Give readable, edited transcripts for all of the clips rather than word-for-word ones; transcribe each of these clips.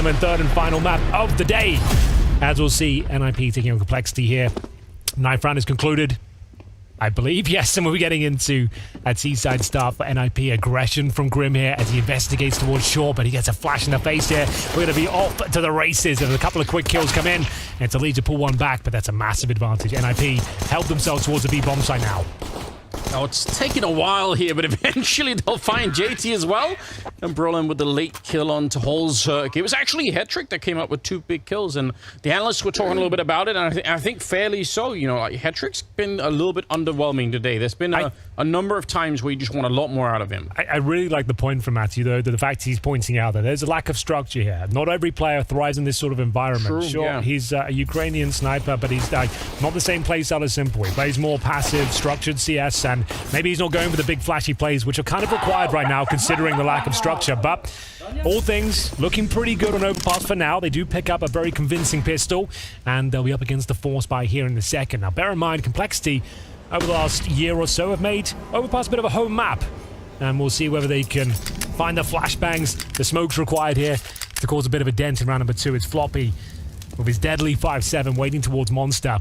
gentlemen, third and final map of the day. As we'll see, NIP taking on Complexity here. Ninth round is concluded, I believe. Yes, and we'll be getting into a T-side start for NIP. Aggression from Grim here as he investigates towards shore, but he gets a flash in the face here. We're going to be off to the races, and a couple of quick kills come in, and it's a lead to pull one back, but that's a massive advantage. NIP help themselves towards the B-bomb site now. Oh, it's taking a while here, but eventually they'll find JT as well. And Brolin with the late kill on to Holzerk. It was actually Hetrick that came up with 2 big kills, and the analysts were talking a little bit about it, and I think fairly so. You know, like, Hetrick's been a little bit underwhelming today. There's been a number of times where you just want a lot more out of him. I really like the point from Matthew, though, the fact he's pointing out that there's a lack of structure here. Not every player thrives in this sort of environment. True, sure, yeah. He's a Ukrainian sniper, but he's not the same playstyle as Simple. He plays more passive, structured CS, and maybe he's not going for the big flashy plays, which are kind of required right now, considering the lack of structure. But all things looking pretty good on Overpass for now. They do pick up a very convincing pistol, and they'll be up against the Force by here in the second. Now, bear in mind, Complexity, over the last year or so, have made Overpass a bit of a home map. And we'll see whether they can find the flashbangs, the smokes required here to cause a bit of a dent in round number 2. It's Floppy with his deadly 5-7 waiting towards Monster.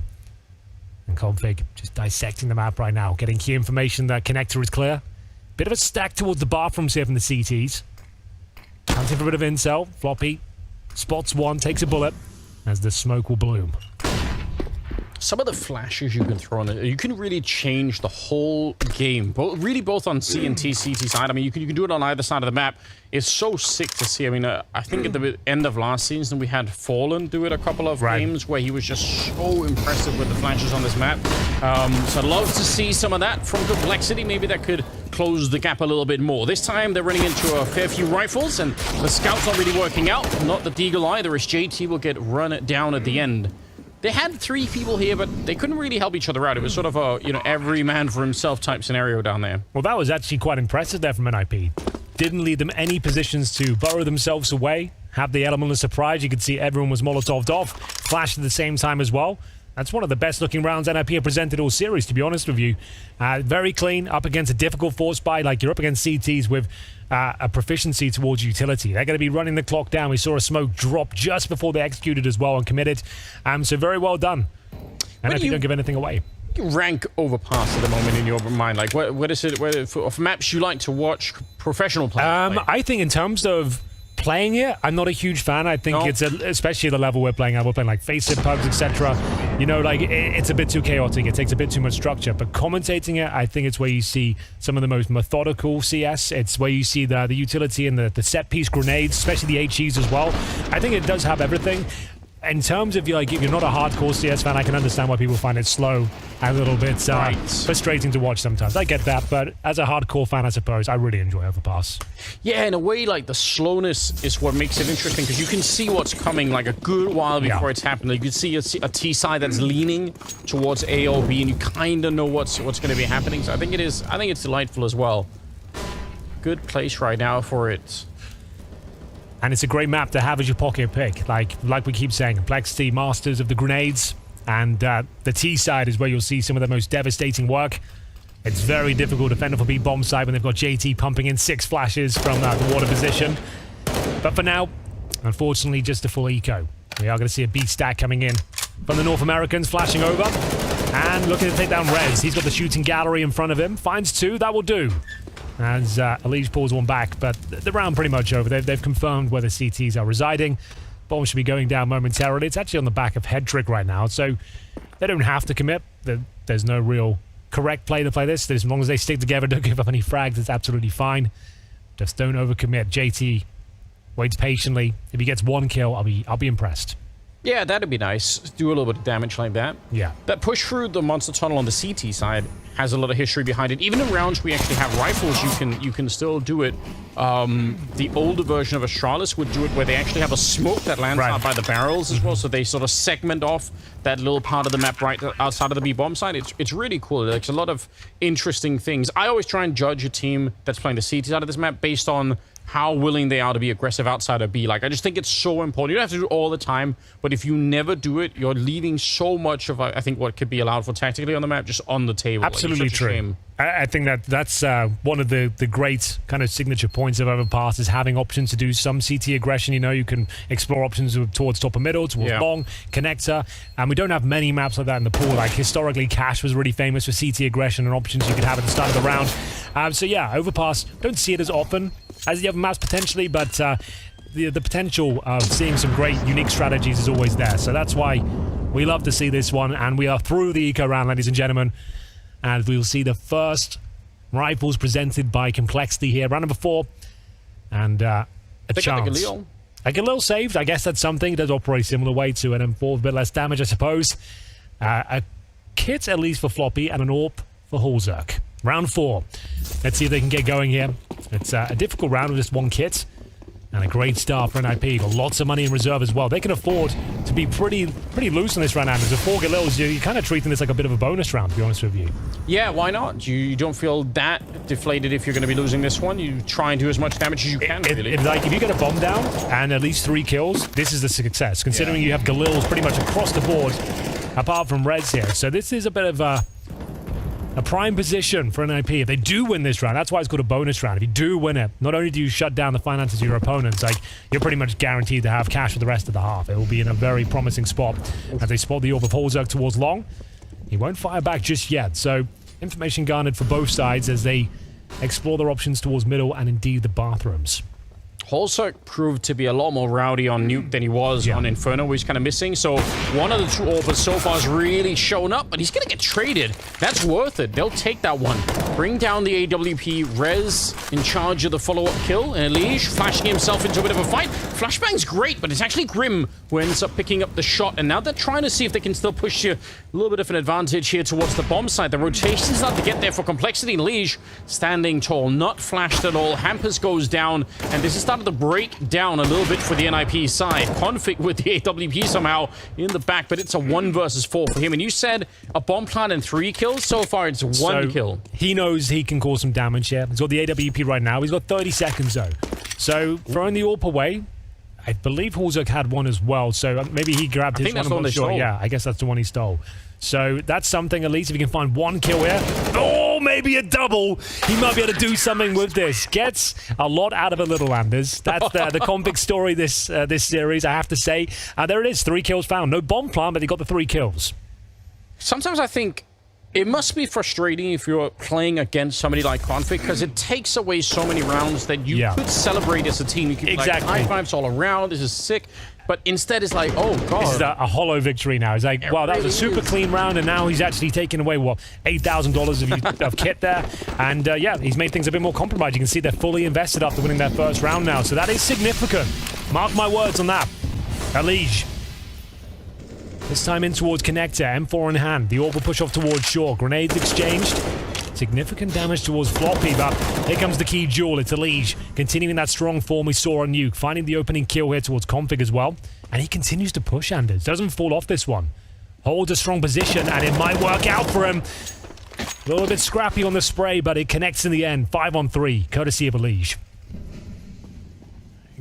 And Config just dissecting the map right now, getting key information that connector is clear. Bit of a stack towards the bathrooms here from the CTs. Hunting for a bit of intel. Floppy spots one, takes a bullet as the smoke will bloom. Some of the flashes you can throw on it, you can really change the whole game. Really both on C and T, CT side. I mean, you can do it on either side of the map. It's so sick to see. I mean, I think at the end of last season, we had Fallen do it a couple of games where he was just so impressive with the flashes on this map. So I'd love to see some of that from Complexity. Maybe that could close the gap a little bit more. This time, they're running into a fair few rifles, and the scout's not really working out. Not the Deagle either, as JT will get run down at the end. They had 3 people here, but they couldn't really help each other out. It was sort of a, you know, every man for himself type scenario down there. Well, that was actually quite impressive there from NIP. Didn't leave them any positions to burrow themselves away, have the element of surprise. You could see everyone was Molotoved off, flashed at the same time as well. That's one of the best looking rounds NIP have presented all series, to be honest with you. Very clean, up against a difficult force buy. Like, you're up against CTs with a proficiency towards utility. They're going to be running the clock down. We saw a smoke drop just before they executed as well and committed. So very well done. NIP don't give anything away. You rank Overpass at the moment in your mind? Like, what is it, for maps you like to watch professional players play? I think in terms of playing it, I'm not a huge fan. I think it's especially the level we're playing at. We're playing like Face-It, Pugs, etc. You know, like, it's a bit too chaotic. It takes a bit too much structure. But commentating it, I think it's where you see some of the most methodical CS. It's where you see the utility and the set-piece grenades, especially the HEs as well. I think it does have everything. In terms of, like, if you're not a hardcore CS fan, I can understand why people find it slow and a little bit frustrating to watch sometimes. I get that, but as a hardcore fan, I suppose, I really enjoy Overpass. Yeah, in a way, like, the slowness is what makes it interesting, because you can see what's coming, like, a good while before it's happening. You can see a T side that's leaning towards A or B, and you kind of know what's going to be happening. So I think it's delightful as well. Good place right now for it. And it's a great map to have as your pocket pick. Like we keep saying, Complexity, masters of the grenades. And the T side is where you'll see some of the most devastating work. It's very difficult to fend off a B bomb side when they've got JT pumping in 6 flashes from the water position. But for now, unfortunately, just a full eco. We are going to see a B stack coming in from the North Americans, flashing over. And looking to take down Rez. He's got the shooting gallery in front of him. Finds 2, that will do. As Elige pulls one back, but the round pretty much over. They've confirmed where the CTs are residing. Bomb should be going down momentarily. It's actually on the back of Hetrick right now, so they don't have to commit. There's no real correct play to play this. As long as they stick together, don't give up any frags, it's absolutely fine. Just don't overcommit. JT waits patiently. If he gets 1 kill, I'll be impressed. Yeah, that'd be nice. Do a little bit of damage like that. Yeah. That push through the monster tunnel on the CT side has a lot of history behind it. Even in rounds we actually have rifles, you can still do it. The older version of Astralis would do it where they actually have a smoke that lands out by the barrels as well, so they sort of segment off that little part of the map right outside of the B-bomb side. It's really cool. There's a lot of interesting things. I always try and judge a team that's playing the CT side of this map based on how willing they are to be aggressive outside of B. Like, I just think it's so important. You don't have to do it all the time, but if you never do it, you're leaving so much of, I think, what could be allowed for tactically on the map just on the table. Absolutely true. I think that's one of the great kind of signature points of Overpass is having options to do some CT aggression. You know, you can explore options towards top and middle, towards long, connector, and we don't have many maps like that in the pool. Like, historically, Cash was really famous for CT aggression and options you could have at the start of the round. So yeah, Overpass, don't see it as often as the other maps potentially, but the potential of seeing some great unique strategies is always there. So that's why we love to see this one, and we are through the eco round, ladies and gentlemen. And we'll see the first rifles presented by Complexity here. Round number 4. And a chance. A Galil saved. I guess that's something. It does operate a similar way to an M4 with a bit less damage, I suppose. A kit, at least, for Floppy, and an AWP for Hulzerk. Round 4. Let's see if they can get going here. It's a difficult round with just one kit. And a great start for NIP. Got lots of money in reserve as well. They can afford to be pretty loose on this round. And with 4 Galils, you're kind of treating this like a bit of a bonus round, to be honest with you. Yeah, why not? You don't feel that deflated if you're going to be losing this one. You try and do as much damage as you can, really. Like, if you get a bomb down and at least 3 kills, this is a success, considering you have Galils pretty much across the board, apart from Reds here. So this is a bit of a prime position for NIP. If they do win this round, that's why it's called a bonus round. If you do win it, not only do you shut down the finances of your opponents, like, you're pretty much guaranteed to have cash for the rest of the half. It will be in a very promising spot as they spot the AWP of Hulzerk towards long. He won't fire back just yet, so information garnered for both sides as they explore their options towards middle and indeed the bathrooms. Hulzerk proved to be a lot more rowdy on Nuke than he was on Inferno, where he's kind of missing. So one of the 2 AWPers so far has really shown up, but he's going to get traded. That's worth it. They'll take that one. Bring down the AWP. Rez in charge of the follow-up kill. And Elige flashing himself into a bit of a fight. Flashbang's great, but it's actually Grim who ends up picking up the shot. And now they're trying to see if they can still push you a little bit of an advantage here towards the bomb side. The rotation's not to get there for Complexity. Elige standing tall, not flashed at all. Hampus goes down, and this is starting to break down a little bit for the NIP side. Config with the AWP somehow in the back, but it's a 1 versus 4 for him. And you said a bomb plant and 3 kills. So far, it's 1 kill. He knows he can cause some damage here. He's got the AWP right now. He's got 30 seconds, though. So throwing the AWP away, I believe Hulzerk had one as well. So maybe he grabbed his one. I'm not sure. Yeah, I guess that's the one he stole. So that's something, at least, if he can find 1 kill here. Oh, maybe a double. He might be able to do something with this. Gets a lot out of a Little Landers. That's the convict story this series, I have to say. There it is, 3 kills found. No bomb plant, but he got the 3 kills. Sometimes I think it must be frustrating if you're playing against somebody like Config, because it takes away so many rounds that you could celebrate as a team. You could be like, high fives all around, this is sick. But instead, it's like, oh, God. This is a hollow victory now. It's like, wow, that was a super clean round, and now he's actually taking away, what, $8,000 of kit there. And, yeah, he's made things a bit more compromised. You can see they're fully invested after winning their first round now. So that is significant. Mark my words on that. Elige. This time in towards Connector. M4 in hand. The AWP will push off towards Shore. Grenades exchanged. Significant damage towards Floppy, but here comes the key duel. It's Elige, continuing that strong form we saw on Nuke, finding the opening kill here towards Config as well. And he continues to push, Anders. Doesn't fall off this one. Holds a strong position, and it might work out for him. A little bit scrappy on the spray, but it connects in the end. 5-on-3, courtesy of Elige.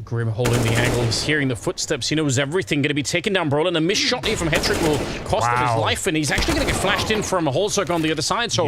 Grim holding the angle. He's hearing the footsteps. He knows everything. Going to be taken down, Brolin. And a missed shot here from Hetrick will cost him his life. And he's actually going to get flashed in from a Hulzerk on the other side. So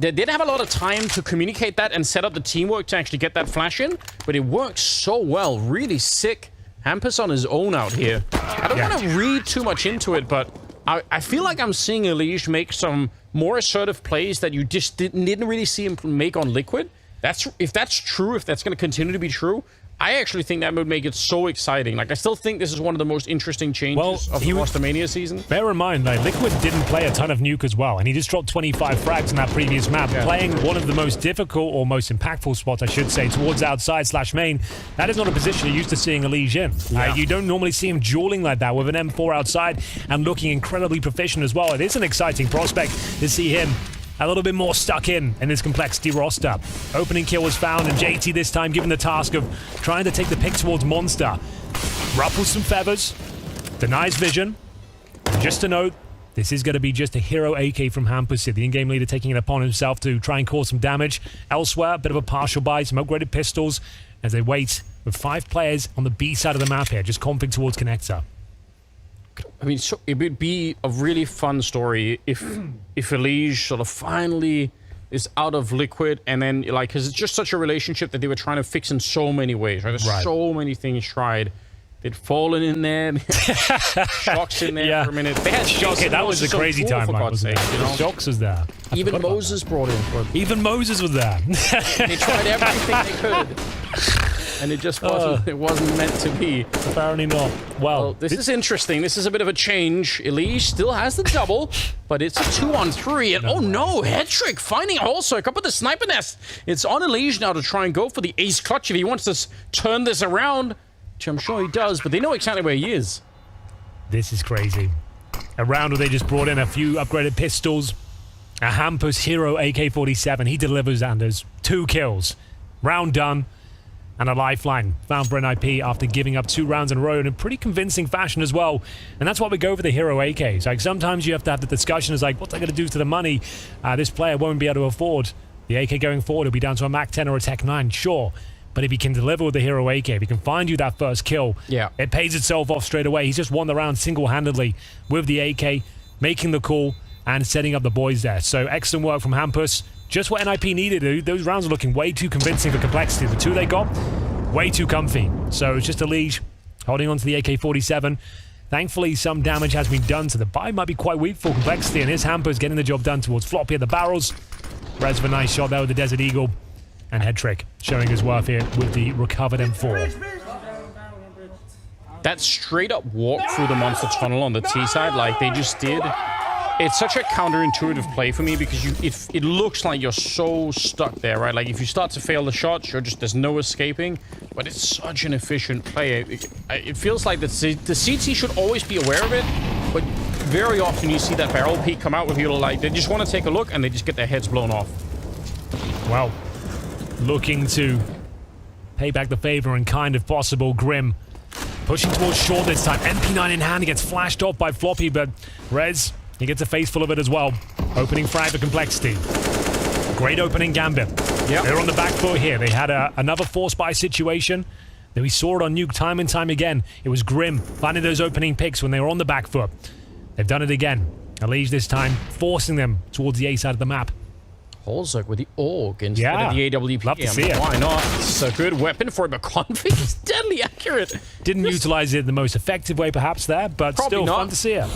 they did have a lot of time to communicate that and set up the teamwork to actually get that flash in. But it works so well. Really sick. Hampus on his own out here. I don't want to read too much into it, but I feel like I'm seeing Elige make some more assertive plays that you just didn't really see him make on Liquid. If that's true, if that's going to continue to be true, I actually think that would make it so exciting. Like, I still think this is one of the most interesting changes of the Monstermania season. Bear in mind, like, Liquid didn't play a ton of Nuke as well, and he just dropped 25 frags in that previous map, playing one of the most difficult or most impactful spots, I should say, towards outside/main. That is not a position you're used to seeing Elige in. You don't normally see him dueling like that with an M4 outside and looking incredibly proficient as well. It is an exciting prospect to see him a little bit more stuck in this Complexity roster. Opening kill was found, and JT this time given the task of trying to take the pick towards Monster. Ruffles some feathers, denies vision. And just to note, this is going to be just a hero AK from Hampus here, the in-game leader taking it upon himself to try and cause some damage. Elsewhere, a bit of a partial buy, some upgraded pistols, as they wait with 5 players on the B side of the map here, just config towards connector. I mean, so it would be a really fun story if Elige sort of finally is out of liquid, and then like, because it's just such a relationship that they were trying to fix in so many ways, right? There's so many things tried. They'd fallen in there, Shocks in there for a minute. They had Shocks. That was a crazy timeline, wasn't it? You know? Shocks was there. Even Moses brought in for it. Even Moses was there. They tried everything they could, and it just wasn't. It wasn't meant to be. Apparently not. Well, this is interesting. This is a bit of a change. Elige still has the double, but it's a 2-on-3. And oh no, Hetrick finding a hole circle up with the sniper nest. It's on Elige now to try and go for the ace clutch if he wants to turn this around. Which I'm sure he does, but they know exactly where he is. This is crazy. A round where they just brought in a few upgraded pistols. A Hampus Hero AK-47. He delivers, Anders. 2 kills. Round done. And a lifeline found for NIP after giving up 2 rounds in a row in a pretty convincing fashion as well. And that's why we go for the Hero AKs. Like, sometimes you have to have the discussion is like, what's that going to do to the money? This player won't be able to afford the AK going forward. It'll be down to a Mac 10 or a Tech 9, sure. But if he can deliver with the Hero AK, if he can find you that first kill, it pays itself off straight away. He's just won the round single-handedly with the AK, making the call and setting up the boys there. So excellent work from Hampus. Just what NIP needed. Those rounds are looking way too convincing for complexity. The 2 they got, way too comfy. So it's just Elige holding on to the AK-47. Thankfully, some damage has been done, so the buy might be quite weak for complexity. And here's Hampus getting the job done towards Floppy at the barrels. Rez with a nice shot there with the Desert Eagle. And Hetrick showing his worth here with the recovered M4. That straight up walk through the monster tunnel on the T side, like they just did. It's such a counterintuitive play for me because it looks like you're so stuck there, right? Like if you start to fail the shots, there's no escaping. But it's such an efficient play. It feels like the CT should always be aware of it, but very often you see that barrel peak come out with people like they just want to take a look and they just get their heads blown off. Well, looking to pay back the favor and kind if possible. Grim pushing towards short this time. MP9 in hand. He gets flashed off by Floppy, but Rez, he gets a face full of it as well. Opening frag for complexity. Great opening gambit. Yep. They're on the back foot here. They had another force buy situation. Then we saw it on Nuke time and time again. It was Grim finding those opening picks when they were on the back foot. They've done it again. Elige this time forcing them towards the A side of the map. Holzerk with the AUG instead of the AWP. Love to see it. Why not? It's a good weapon for it, but config is deadly accurate. Didn't utilize it the most effective way perhaps there, but probably still not. Fun to see it.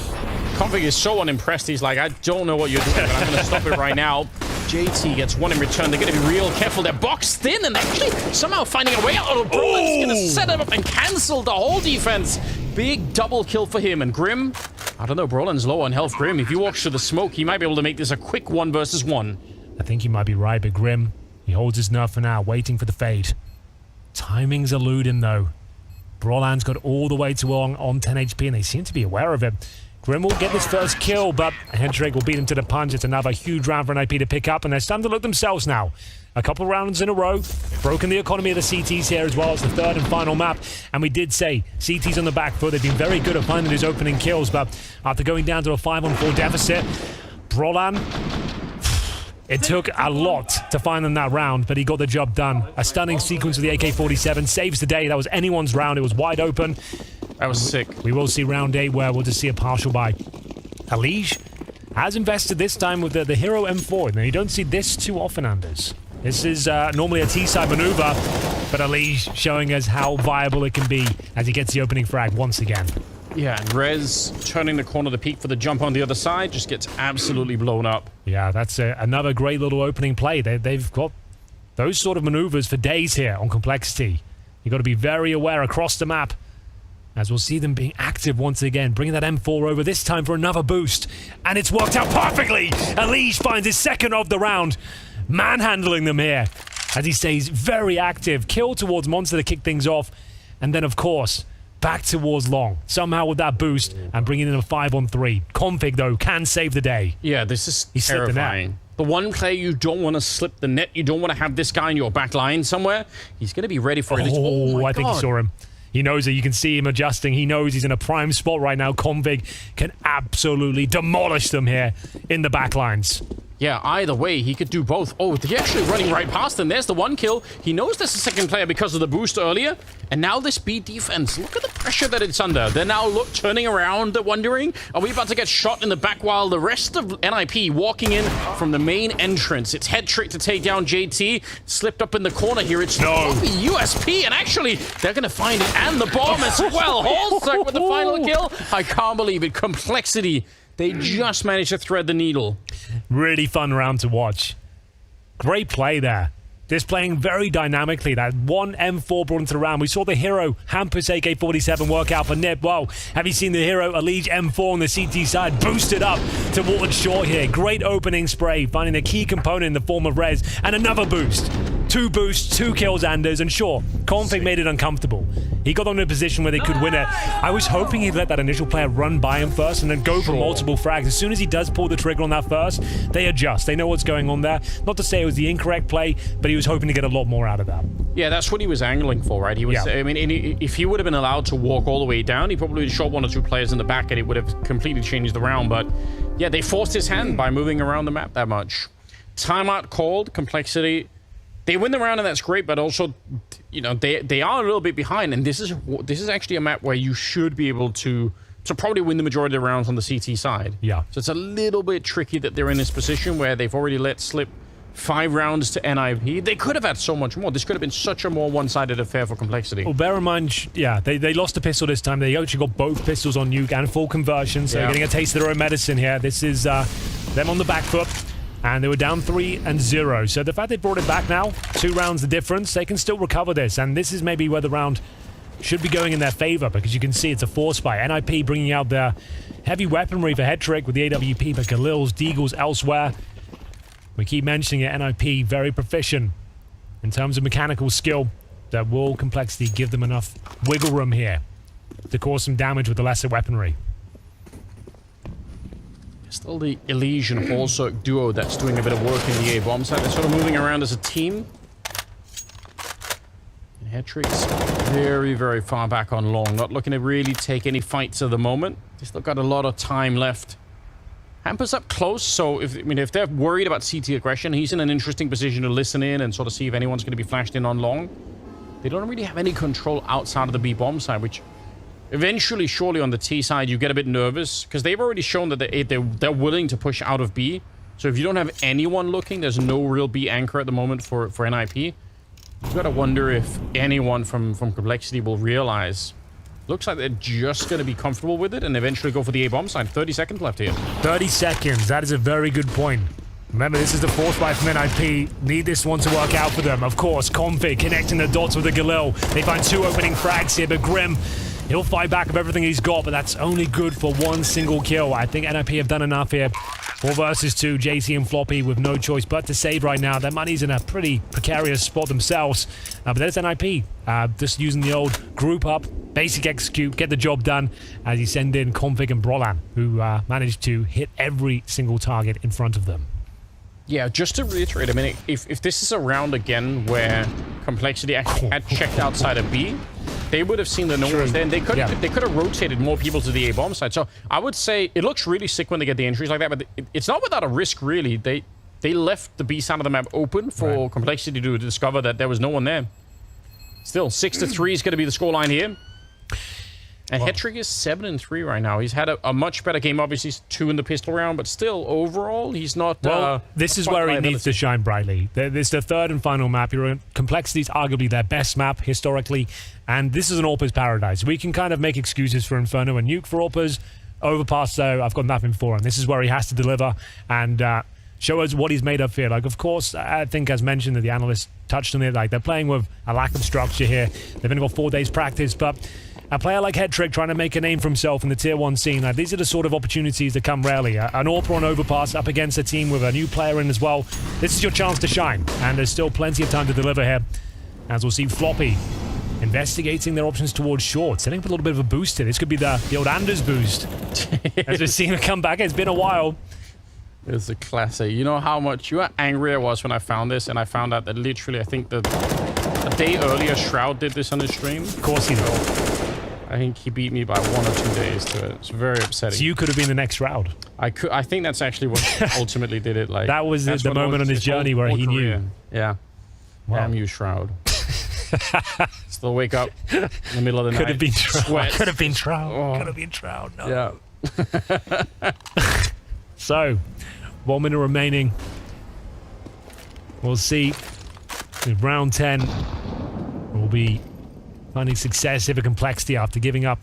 Config is so unimpressed. He's like, I don't know what you're doing, but I'm going to stop it right now. JT gets one in return. They're going to be real careful. They're boxed in, and they're actually somehow finding a way out. Oh, Brolin's going to set it up and cancel the whole defense. Big double kill for him. And Grim, I don't know, Brolin's low on health. Grim, if he walks through the smoke, he might be able to make this a quick 1 versus 1. I think you might be right, but Grim, he holds his nerve for now, waiting for the fade. Timing's eluding, though. Brolan's got all the way to on 10 HP, and they seem to be aware of it. Grim will get this first kill, but Hetrick will beat him to the punch. It's another huge round for NIP to pick up, and they're starting to look themselves now. A couple rounds in a row, broken the economy of the CTs here as well as the 3rd and final map. And we did say CTs on the back foot. They've been very good at finding his opening kills, but after going down to a 5-on-4 deficit, Brolan, it took a lot to find them that round, but he got the job done. A stunning sequence with the AK-47 saves the day. That was anyone's round. It was wide open. That was sick. We will see round 8 where we'll just see a partial buy. Elige has invested this time with the Hero M4. Now, you don't see this too often, Anders. This is normally a T-side maneuver, but Elige showing us how viable it can be as he gets the opening frag once again. Yeah, and Rez turning the corner of the peak for the jump on the other side just gets absolutely blown up. Yeah, that's another great little opening play. They've got those sort of maneuvers for days here on complexity. You've got to be very aware across the map, as we'll see them being active once again, bringing that M4 over this time for another boost. And it's worked out perfectly! Elige finds his 2nd of the round, manhandling them here as he stays very active. Kill towards Monster to kick things off, and then, of course, back towards Long, somehow with that boost, and bringing in a 5-on-3. Config, though, can save the day. Yeah, this is terrifying. The one play you don't want to slip the net, you don't want to have this guy in your back line somewhere. He's going to be ready for it. Oh, my God. I think he saw him. He knows it. You can see him adjusting. He knows he's in a prime spot right now. Config can absolutely demolish them here in the back lines. Yeah, either way, he could do both. Oh, they're actually running right past him. There's the 1 kill. He knows there's a second player because of the boost earlier. And now this B defense, look at the pressure that it's under. They're now turning around, wondering, are we about to get shot in the back while the rest of NIP walking in from the main entrance? It's head trick to take down JT. Slipped up in the corner here. It's USP, and actually, they're going to find it. And the bomb as well. Holzek with the final kill. I can't believe it. Complexity. They just managed to thread the needle. Really fun round to watch. Great play there. Displaying very dynamically. That one M4 brought into the round. We saw the hero Hampus AK-47 work out for Nip. Wow. Have you seen the hero Elige M4 on the CT side? Boosted up towards short here. Great opening spray. Finding a key component in the form of res. And another boost. 2 boosts, 2 kills, Anders. And sure, Config made it uncomfortable. He got them in a position where they could win it. I was hoping he'd let that initial player run by him first and then go for multiple frags. As soon as he does pull the trigger on that first, they adjust. They know what's going on there. Not to say it was the incorrect play, but he was hoping to get a lot more out of that. Yeah, that's what he was angling for, right? He was. I mean, if he would have been allowed to walk all the way down, he probably would have shot 1 or 2 players in the back and it would have completely changed the round. But yeah, they forced his hand by moving around the map that much. Timeout called. Complexity. They win the round, and that's great, but also, you know, they are a little bit behind, and this is actually a map where you should be able to probably win the majority of the rounds on the CT side. Yeah. So it's a little bit tricky that they're in this position where they've already let slip 5 rounds to NIP. They could have had so much more. This could have been such a more one-sided affair for Complexity. Well, bear in mind, yeah, they lost a pistol this time. They actually got both pistols on nuke and full conversion, so they're getting a taste of their own medicine here. This is them on the back foot. And they were down 3-0. So the fact they brought it back now, 2 rounds the difference, they can still recover this. And this is maybe where the round should be going in their favor, because you can see it's a force fight. NIP bringing out their heavy weaponry for head trick with the AWP, but Galil's, Deagles elsewhere. We keep mentioning it, NIP very proficient in terms of mechanical skill. That will Complexity give them enough wiggle room here to cause some damage with the lesser weaponry. Still the Elige and Holzek duo that's doing a bit of work in the A bomb side. They're sort of moving around as a team. And Hetrick's very, very far back on long. Not looking to really take any fights at the moment. They still got a lot of time left. Hampus up close, so if they're worried about CT aggression, he's in an interesting position to listen in and sort of see if anyone's going to be flashed in on long. They don't really have any control outside of the B bomb side, which eventually, surely on the T side, you get a bit nervous because they've already shown that they're willing to push out of B. So if you don't have anyone looking, there's no real B anchor at the moment for NIP. You've got to wonder if anyone from Complexity will realize. Looks like they're just going to be comfortable with it and eventually go for the A bomb side. 30 seconds left here. 30 seconds. That is a very good point. Remember, this is the fourth fight from NIP. Need this one to work out for them. Of course, Config connecting the dots with the Galil. They find 2 opening frags here, but Grim, he'll fight back with everything he's got, but that's only good for 1 single kill. I think NIP have done enough here. 4 versus 2, JC and Floppy with no choice but to save right now. Their money's in a pretty precarious spot themselves. But there's NIP, just using the old group up, basic execute, get the job done, as you send in Config and Brolan, who managed to hit every single target in front of them. Yeah, just to reiterate, I mean, if this is a round again where Complexity actually had checked outside of B, they would have seen the no one's there, and they could have rotated more people to the A bomb side. So I would say it looks really sick when they get the entries like that, but it's not without a risk, really. They left the B side of the map open for Complexity to discover that there was no one there. Still, 6-3 is going to be the scoreline here. And Hetrick is 7-3 right now. He's had a much better game. Obviously, he's 2 in the pistol round, but still, overall, he's not... Well, this is where he needs to shine brightly. This is the 3rd and final map. Complexity is arguably their best map, historically, and this is an AWPer's paradise. We can kind of make excuses for Inferno and Nuke for AWPers. Overpass, though, I've got nothing for him. This is where he has to deliver and show us what he's made of here. Like, of course, I think, as mentioned, that the analysts touched on it, like, they're playing with a lack of structure here. They've only got 4 days practice, but... a player like Hetrick trying to make a name for himself in the Tier 1 scene. Like, these are the sort of opportunities that come rarely. An AWPer on Overpass up against a team with a new player in as well. This is your chance to shine, and there's still plenty of time to deliver here. As we'll see Floppy investigating their options towards short, setting up a little bit of a boost here. This could be the old Anders boost. As we've seen it come back, it's been a while. It's a classic. You know how angry I was when I found this, and I found out that literally, I think a day earlier, Shroud did this on his stream. Of course he did. I think he beat me by 1 or 2 days to it. It's very upsetting. So you could have been the next round. I think that's actually what ultimately did it. Like that was the moment on his journey where he knew. Yeah. Wow. Damn you, Shroud. Still wake up in the middle of the night. Could have been Shroud. Sweat. Could have been Shroud. Oh. Could have been Shroud. No. Yeah. So, 1 minute remaining. We'll see if round 10 will be finding success if a complexity after giving up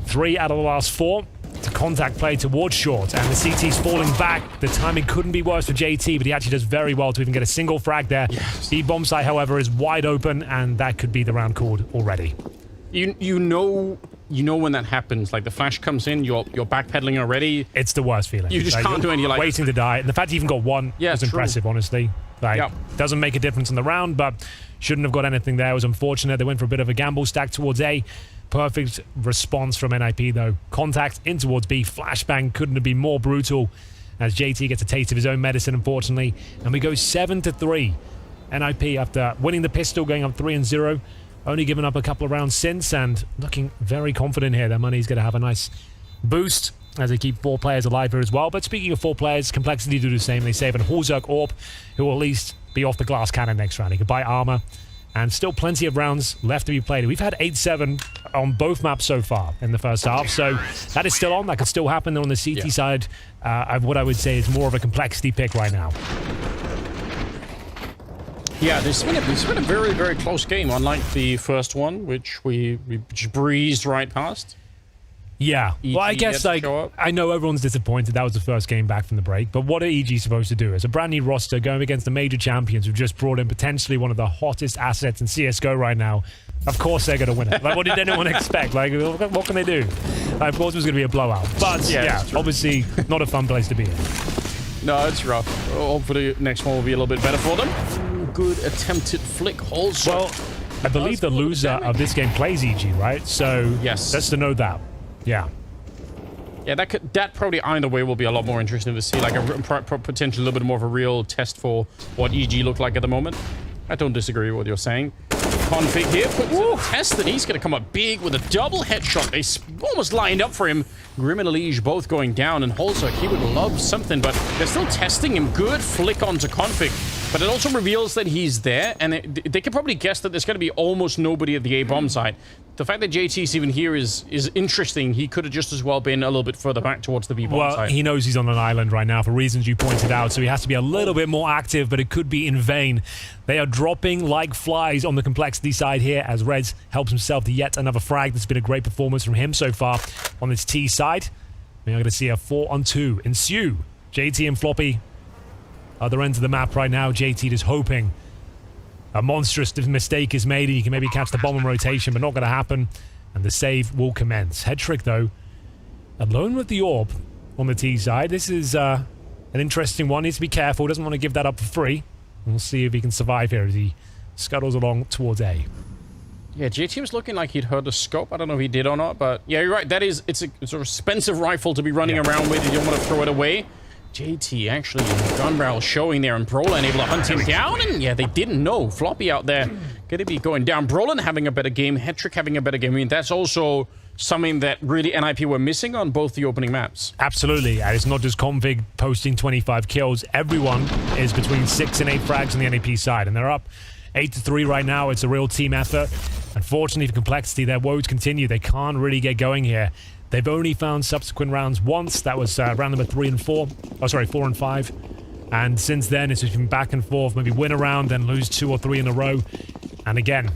3 out of the last 4 to contact play towards short, and the CT's falling back. The timing couldn't be worse for JT, but he actually does very well to even get a single frag there. Yes. The bomb site, however, is wide open, and that could be the round called already. You know when that happens. Like the flash comes in, you're backpedaling already. It's the worst feeling. You just can't do anything. Like waiting to die. And the fact he even got 1 was impressive, honestly. Like, doesn't make a difference in the round, but shouldn't have got anything there. It was unfortunate. They went for a bit of a gamble stack towards A. Perfect response from NIP, though. Contact in towards B. Flashbang couldn't have been more brutal as JT gets a taste of his own medicine, unfortunately. And we go 7-3. NIP, after winning the pistol, going up 3-0. Only given up a couple of rounds since, and looking very confident here. Their money's going to have a nice boost as they keep 4 players alive here as well. But speaking of 4 players, Complexity do the same. They save an Horzerk Orb, who will at least be off the glass cannon next round. He can buy armor, and still plenty of rounds left to be played. We've had 8-7 on both maps so far in the first half, so that is still on. That could still happen on the CT side. What I would say is more of a Complexity pick right now. Yeah, this has been a very, very close game, unlike the first one, which we just breezed right past. Yeah, well, I guess, like, I know everyone's disappointed. That was the first game back from the break, but what are EG supposed to do? As a brand new roster going against the major champions who've just brought in potentially one of the hottest assets in CSGO right now, of course they're going to win it. Like, what did anyone expect? Like, what can they do? Like, of course it was going to be a blowout, but yeah obviously not a fun place to be in. No, it's rough. Hopefully next one will be a little bit better for them. Good attempted flick also. Well, I believe the loser of this game plays EG, right? So yes, just to know that. Yeah, that probably either way will be a lot more interesting to see, like a potentially a little bit more of a real test for what EG look like at the moment. I don't disagree with what you're saying. Config here puts a test, and he's going to come up big with a double headshot. They almost lined up for him. Grim and Elige both going down, and Horzerk, he would love something, but they're still testing him. Good flick onto Config, but it also reveals that he's there, and they can probably guess that there's going to be almost nobody at the A-bomb side. The fact that JT's even here is interesting. He could have just as well been a little bit further back towards the B-bomb side. Well, he knows he's on an island right now for reasons you pointed out, so he has to be a little bit more active, but it could be in vain. They are dropping like flies on the Complexity side here as Reds helps himself to yet another frag. That's been a great performance from him so far on this T side. We're going to see a 4-on-2 ensue. JT and Floppy, other ends of the map right now. JT just hoping a monstrous mistake is made and you can maybe catch the bomb in rotation, but not going to happen. And the save will commence. Head trick, though, alone with the orb on the T side. This is an interesting one. Needs to be careful. Doesn't want to give that up for free. We'll see if he can survive here as he scuttles along towards A. Yeah, JT was looking like he'd heard the scope. I don't know if he did or not, but yeah, you're right. It's an expensive rifle to be running around with. You don't want to throw it away. JT actually gun barrel showing there, and Brolin able to hunt him down, and yeah, they didn't know. Floppy out there going to be going down. Brolin having a better game, Hetrick having a better game. I mean, that's also something that really NIP were missing on both the opening maps. Absolutely, and it's not just Config posting 25 kills. Everyone is between 6 and 8 frags on the NIP side, and they're up 8-3 right now. It's a real team effort. Unfortunately for Complexity, their woes continue. They can't really get going here. They've only found subsequent rounds once. That was round number 3 and 4. Oh, sorry, 4 and 5. And since then, it's just been back and forth. Maybe win a round, then lose 2 or 3 in a row. And again,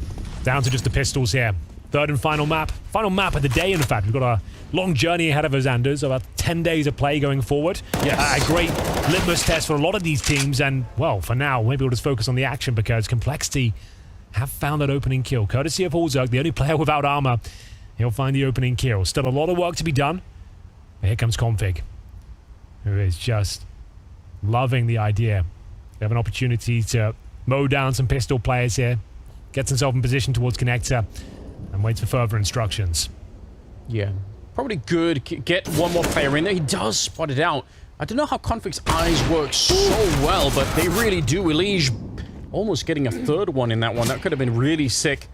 down to just the pistols here. Third and final map. Final map of the day, in fact. We've got a long journey ahead of us, Anders. About 10 days of play going forward. Yes. A great litmus test for a lot of these teams. And, well, for now, maybe we'll just focus on the action because Complexity have found that opening kill. Courtesy of Horzerk, the only player without armor. He'll find the opening kill. Still a lot of work to be done. But here comes Config, who is just loving the idea. We have an opportunity to mow down some pistol players here. Gets himself in position towards Connector and waits for further instructions. Yeah, probably good. Get one more player in there. He does spot it out. I don't know how Config's eyes work so well, but they really do. Elige almost getting a third one in that one. That could have been really sick.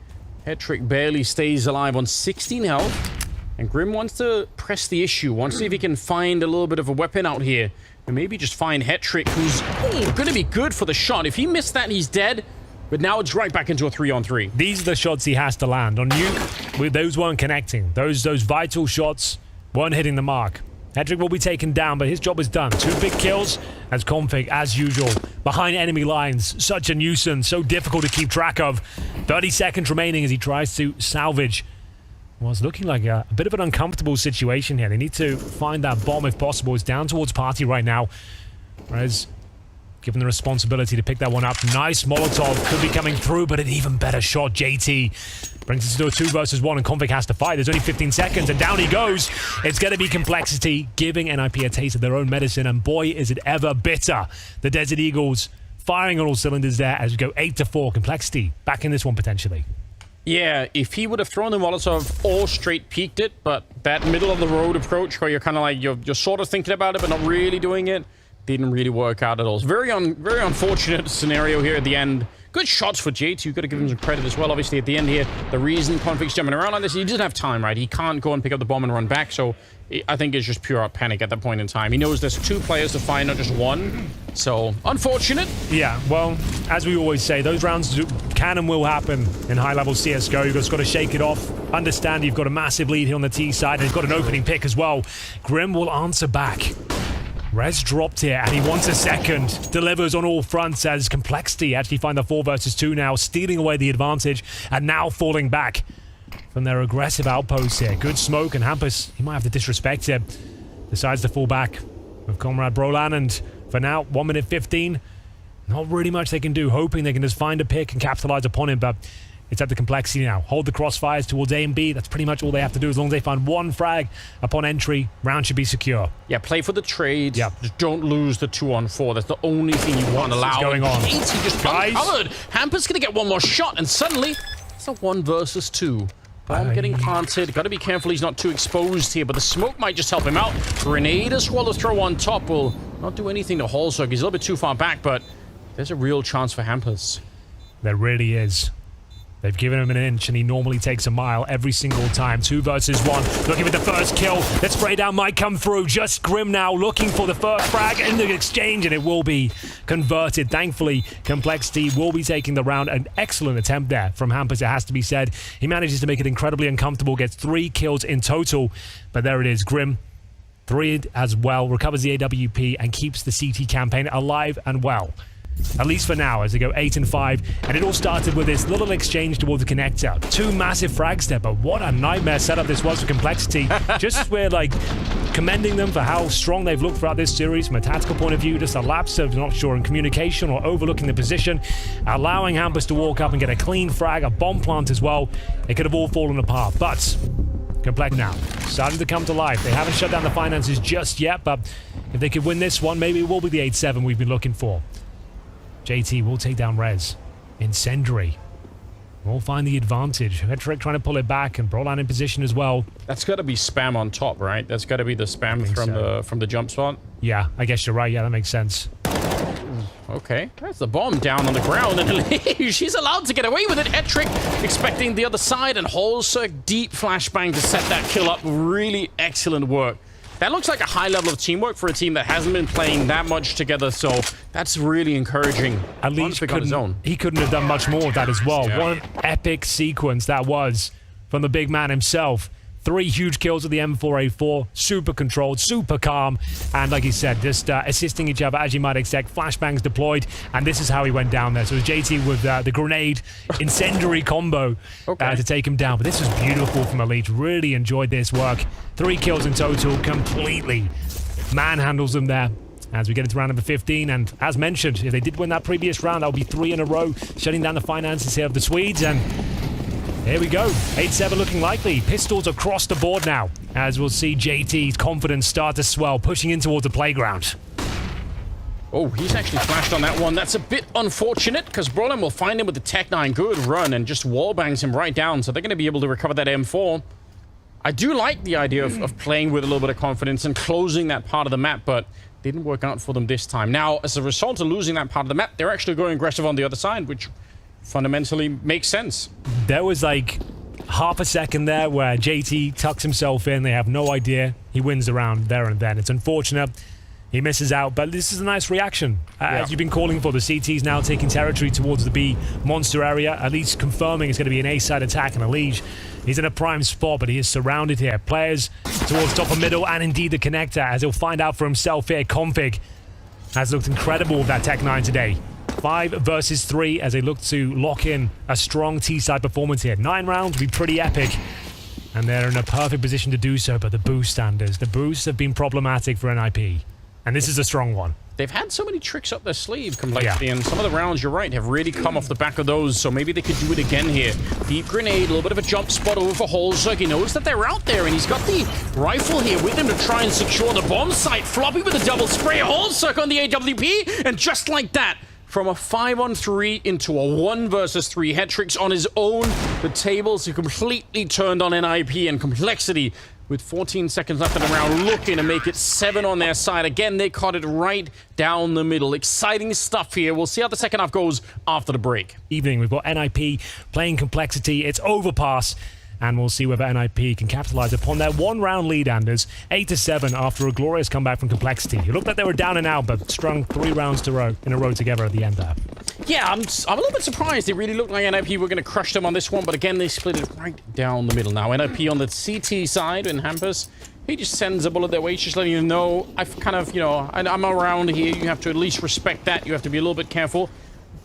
Hetrick barely stays alive on 16 health. And Grim wants to press the issue, wants to see if he can find a little bit of a weapon out here. And maybe just find Hetrick, who's going to be good for the shot. If he missed that, he's dead. But now it's right back into a 3-on-3. These are the shots he has to land. On Nuke, those weren't connecting. Those vital shots weren't hitting the mark. Hetrick will be taken down, but his job is done. 2 big kills as Config, as usual, behind enemy lines. Such a nuisance, so difficult to keep track of. 30 seconds remaining as he tries to salvage what's looking like a bit of an uncomfortable situation here. They need to find that bomb if possible. It's down towards Party right now. Whereas, given the responsibility to pick that one up. Nice Molotov could be coming through, but an even better shot. JT brings us to a 2 versus 1, and Config has to fight. There's only 15 seconds, and down he goes. It's going to be Complexity, giving NIP a taste of their own medicine, and boy, is it ever bitter. The Desert Eagles firing on all cylinders there as we go 8-4. Complexity back in this one, potentially. Yeah, if he would have thrown the Molotov or straight peeked it, but that middle-of-the-road approach where you're kind of like, you're sort of thinking about it, but not really doing it, didn't really work out at all. It's very unfortunate scenario here at the end. Good shots for JT. You've got to give him some credit as well. Obviously, at the end here, the reason Config's jumping around like this, he doesn't have time, right? He can't go and pick up the bomb and run back, so I think it's just pure panic at that point in time. He knows there's 2 players to find, not just 1. So, unfortunate. Yeah, well, as we always say, those rounds can and will happen in high-level CSGO. You've just got to shake it off. Understand you've got a massive lead here on the T side, and he's got an opening pick as well. Grim will answer back. Rez dropped here, and he wants a second. Delivers on all fronts as Complexity actually find the 4 versus 2 now, stealing away the advantage, and now falling back from their aggressive outposts here. Good smoke, and Hampus, he might have to disrespect him. Decides to fall back with Comrade Brolan, and for now, 1 minute 15. Not really much they can do, hoping they can just find a pick and capitalize upon him, but it's up to Complexity now. Hold the crossfires towards A and B. That's pretty much all they have to do. As long as they find 1 frag upon entry, round should be secure. Yeah, play for the trade. Yeah. Just don't lose the 2-on-4. That's the only thing you want to allow. What's going on? JT just uncovered. Hampus going to get 1 more shot, and suddenly, it's a 1 versus 2. Bomb getting planted. Got to be careful he's not too exposed here, but the smoke might just help him out. Grenade as well as throw on top will not do anything to Halsuk. He's a little bit too far back, but there's a real chance for Hampus. There really is. They've given him an inch, and he normally takes a mile every single time. 2 versus 1. Looking for the first kill. The spray down might come through. Just Grim now looking for the first frag in the exchange, and it will be converted. Thankfully, Complexity will be taking the round. An excellent attempt there from Hampus, it has to be said. He manages to make it incredibly uncomfortable, gets 3 kills in total. But there it is. Grim, 3 as well, recovers the AWP, and keeps the CT campaign alive and well. At least for now, as they go 8-5, and it all started with this little exchange towards the connector. 2 massive frags there, but what a nightmare setup this was for Complexity. Just as we're like commending them for how strong they've looked throughout this series from a tactical point of view, just a lapse of not sure in communication or overlooking the position, allowing Hampus to walk up and get a clean frag, a bomb plant as well. It could have all fallen apart, but Complex now starting to come to life. They haven't shut down the finances just yet, but if they could win this one, maybe it will be the 8-7 we've been looking for. JT will take down Rez. Incendiary will find the advantage. Hetrick trying to pull it back, and Brolan in position as well. That's got to be spam on top, right? That's got to be the spam from the jump spot. Yeah, I guess you're right. Yeah, that makes sense. Okay, that's the bomb down on the ground, and she's allowed to get away with it. Hetrick expecting the other side, and Halsuk deep flashbang to set that kill up. Really excellent work. That looks like a high level of teamwork for a team that hasn't been playing that much together, so that's really encouraging. At least he couldn't have done much more of that as well. Yeah. What an epic sequence that was from the big man himself. 3 huge kills with the M4A4, super controlled, super calm, and like you said, just assisting each other as you might expect. Flashbangs deployed, and this is how he went down there. So it was JT with the grenade incendiary combo to take him down. But this was beautiful from Elite. Really enjoyed this work. 3 kills in total, completely manhandles them there as we get into round number 15. And as mentioned, if they did win that previous round, that would be 3 in a row, shutting down the finances here of the Swedes. And here we go. 8-7 looking likely. Pistols across the board now, as we'll see JT's confidence start to swell, pushing in towards the playground. Oh, he's actually flashed on that one. That's a bit unfortunate, because Brolan will find him with the Tech-9. Good run, and just wallbangs him right down, so they're going to be able to recover that M4. I do like the idea of playing with a little bit of confidence and closing that part of the map, but didn't work out for them this time. Now, as a result of losing that part of the map, they're actually going aggressive on the other side, which fundamentally makes sense. There was like half a second there where JT tucks himself in. They have no idea. He wins the round there and then. It's unfortunate. He misses out, but this is a nice reaction. As you've been calling for, the CT's now taking territory towards the B monster area, at least confirming it's going to be an A-side attack, and Elige, he's in a prime spot, but he is surrounded here. Players towards top and middle, and indeed the connector, as he'll find out for himself here. Config has looked incredible with that Tech 9 today. 5 versus 3 as they look to lock in a strong T-side performance here. 9 rounds will be pretty epic, and they're in a perfect position to do so, but the boost standards, the boosts have been problematic for NIP. And this is a strong one. They've had so many tricks up their sleeve, Complexity, and some of the rounds, you're right, have really come off the back of those, so maybe they could do it again here. Deep grenade, a little bit of a jump spot over for Holzerg. He knows that they're out there, and he's got the rifle here with him to try and secure the bomb site. Floppy with a double spray, Holzerg on the AWP, and just like that, from a 5-on-3 into a 1 versus 3 hat tricks on his own, the tables are completely turned on NIP, and Complexity, with 14 seconds left in the round, looking to make it 7 on their side. Again, they caught it right down the middle. Exciting stuff here. We'll see how the second half goes after the break. Evening, we've got NIP playing Complexity. It's Overpass. And we'll see whether NIP can capitalize upon their 1-round lead, Anders. 8-7 after a glorious comeback from Complexity. It looked like they were down and out, but strung 3 rounds in a row together at the end there. Yeah, I'm a little bit surprised. It really looked like NIP were going to crush them on this one, but again, they split it right down the middle. Now, NIP on the CT side in Hampus, he just sends a bullet their way, just letting you know, I've kind of, I'm around here. You have to at least respect that. You have to be a little bit careful.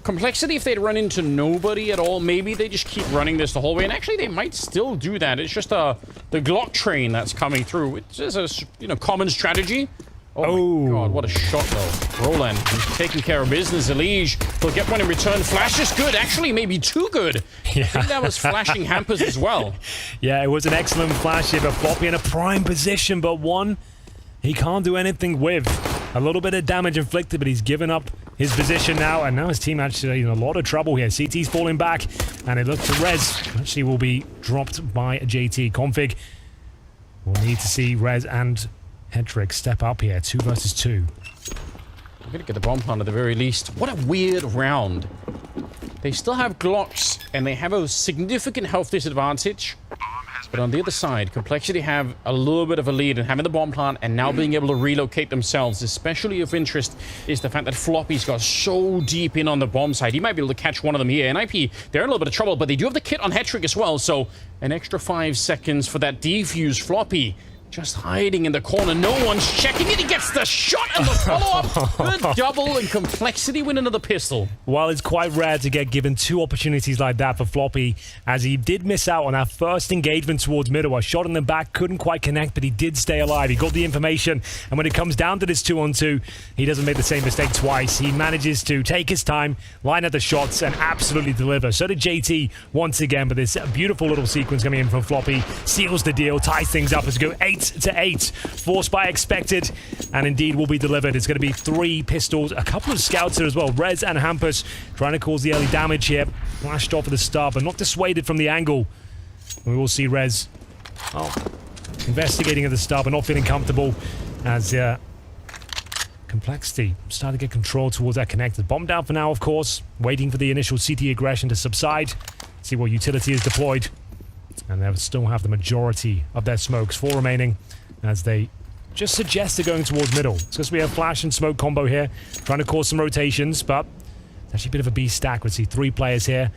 Complexity, if they'd run into nobody at all, maybe they just keep running this the whole way. And actually, they might still do that. It's just the Glock train that's coming through. It's just a common strategy. Oh my god, what a shot though. Roland, he's taking care of business. Elige, he'll get one in return. Flash is good, actually maybe too good. Yeah. I think that was flashing Hampers as well. Yeah, it was an excellent flash here, but Floppy in a prime position, but one he can't do anything with. A little bit of damage inflicted, but he's given up his position now, and now his team actually in a lot of trouble here. CT's falling back, and it looks to Rez. Actually will be dropped by JT. Config will need to see Rez and Hedrick step up here. 2 versus 2. We're going to get the bomb plant at the very least. What a weird round. They still have Glocks, and they have a significant health disadvantage. But on the other side, Complexity have a little bit of a lead in having the bomb plant and now being able to relocate themselves. Especially of interest is the fact that Floppy's got so deep in on the bomb side. He might be able to catch one of them here. NIP, they're in a little bit of trouble, but they do have the kit on Hetrick as well. So an extra 5 seconds for that defuse. Floppy just hiding in the corner. No one's checking it. He gets the shot and the follow-up. Good double, and Complexity win another pistol. Well, it's quite rare to get given 2 opportunities like that for Floppy, as he did miss out on that first engagement towards middle. A shot in the back, couldn't quite connect, but he did stay alive. He got the information, and when it comes down to this 2-on-2, he doesn't make the same mistake twice. He manages to take his time, line up the shots, and absolutely deliver. So did JT once again, but this beautiful little sequence coming in from Floppy seals the deal, ties things up as we go 8-8. Forced by expected, and indeed will be delivered. It's going to be 3 pistols, a couple of scouts here as well. Rez and Hampus trying to cause the early damage here. Flashed off at the start, but not dissuaded from the angle. We will see Rez investigating at the start, but not feeling comfortable as Complexity started to get control towards that connector. Bomb down for now, of course, waiting for the initial CT aggression to subside. See what utility is deployed. And they still have the majority of their smokes. 4 remaining as they just suggest they're going towards middle. It's because we have flash and smoke combo here, trying to cause some rotations, but it's actually a bit of a B stack. We see 3 players here,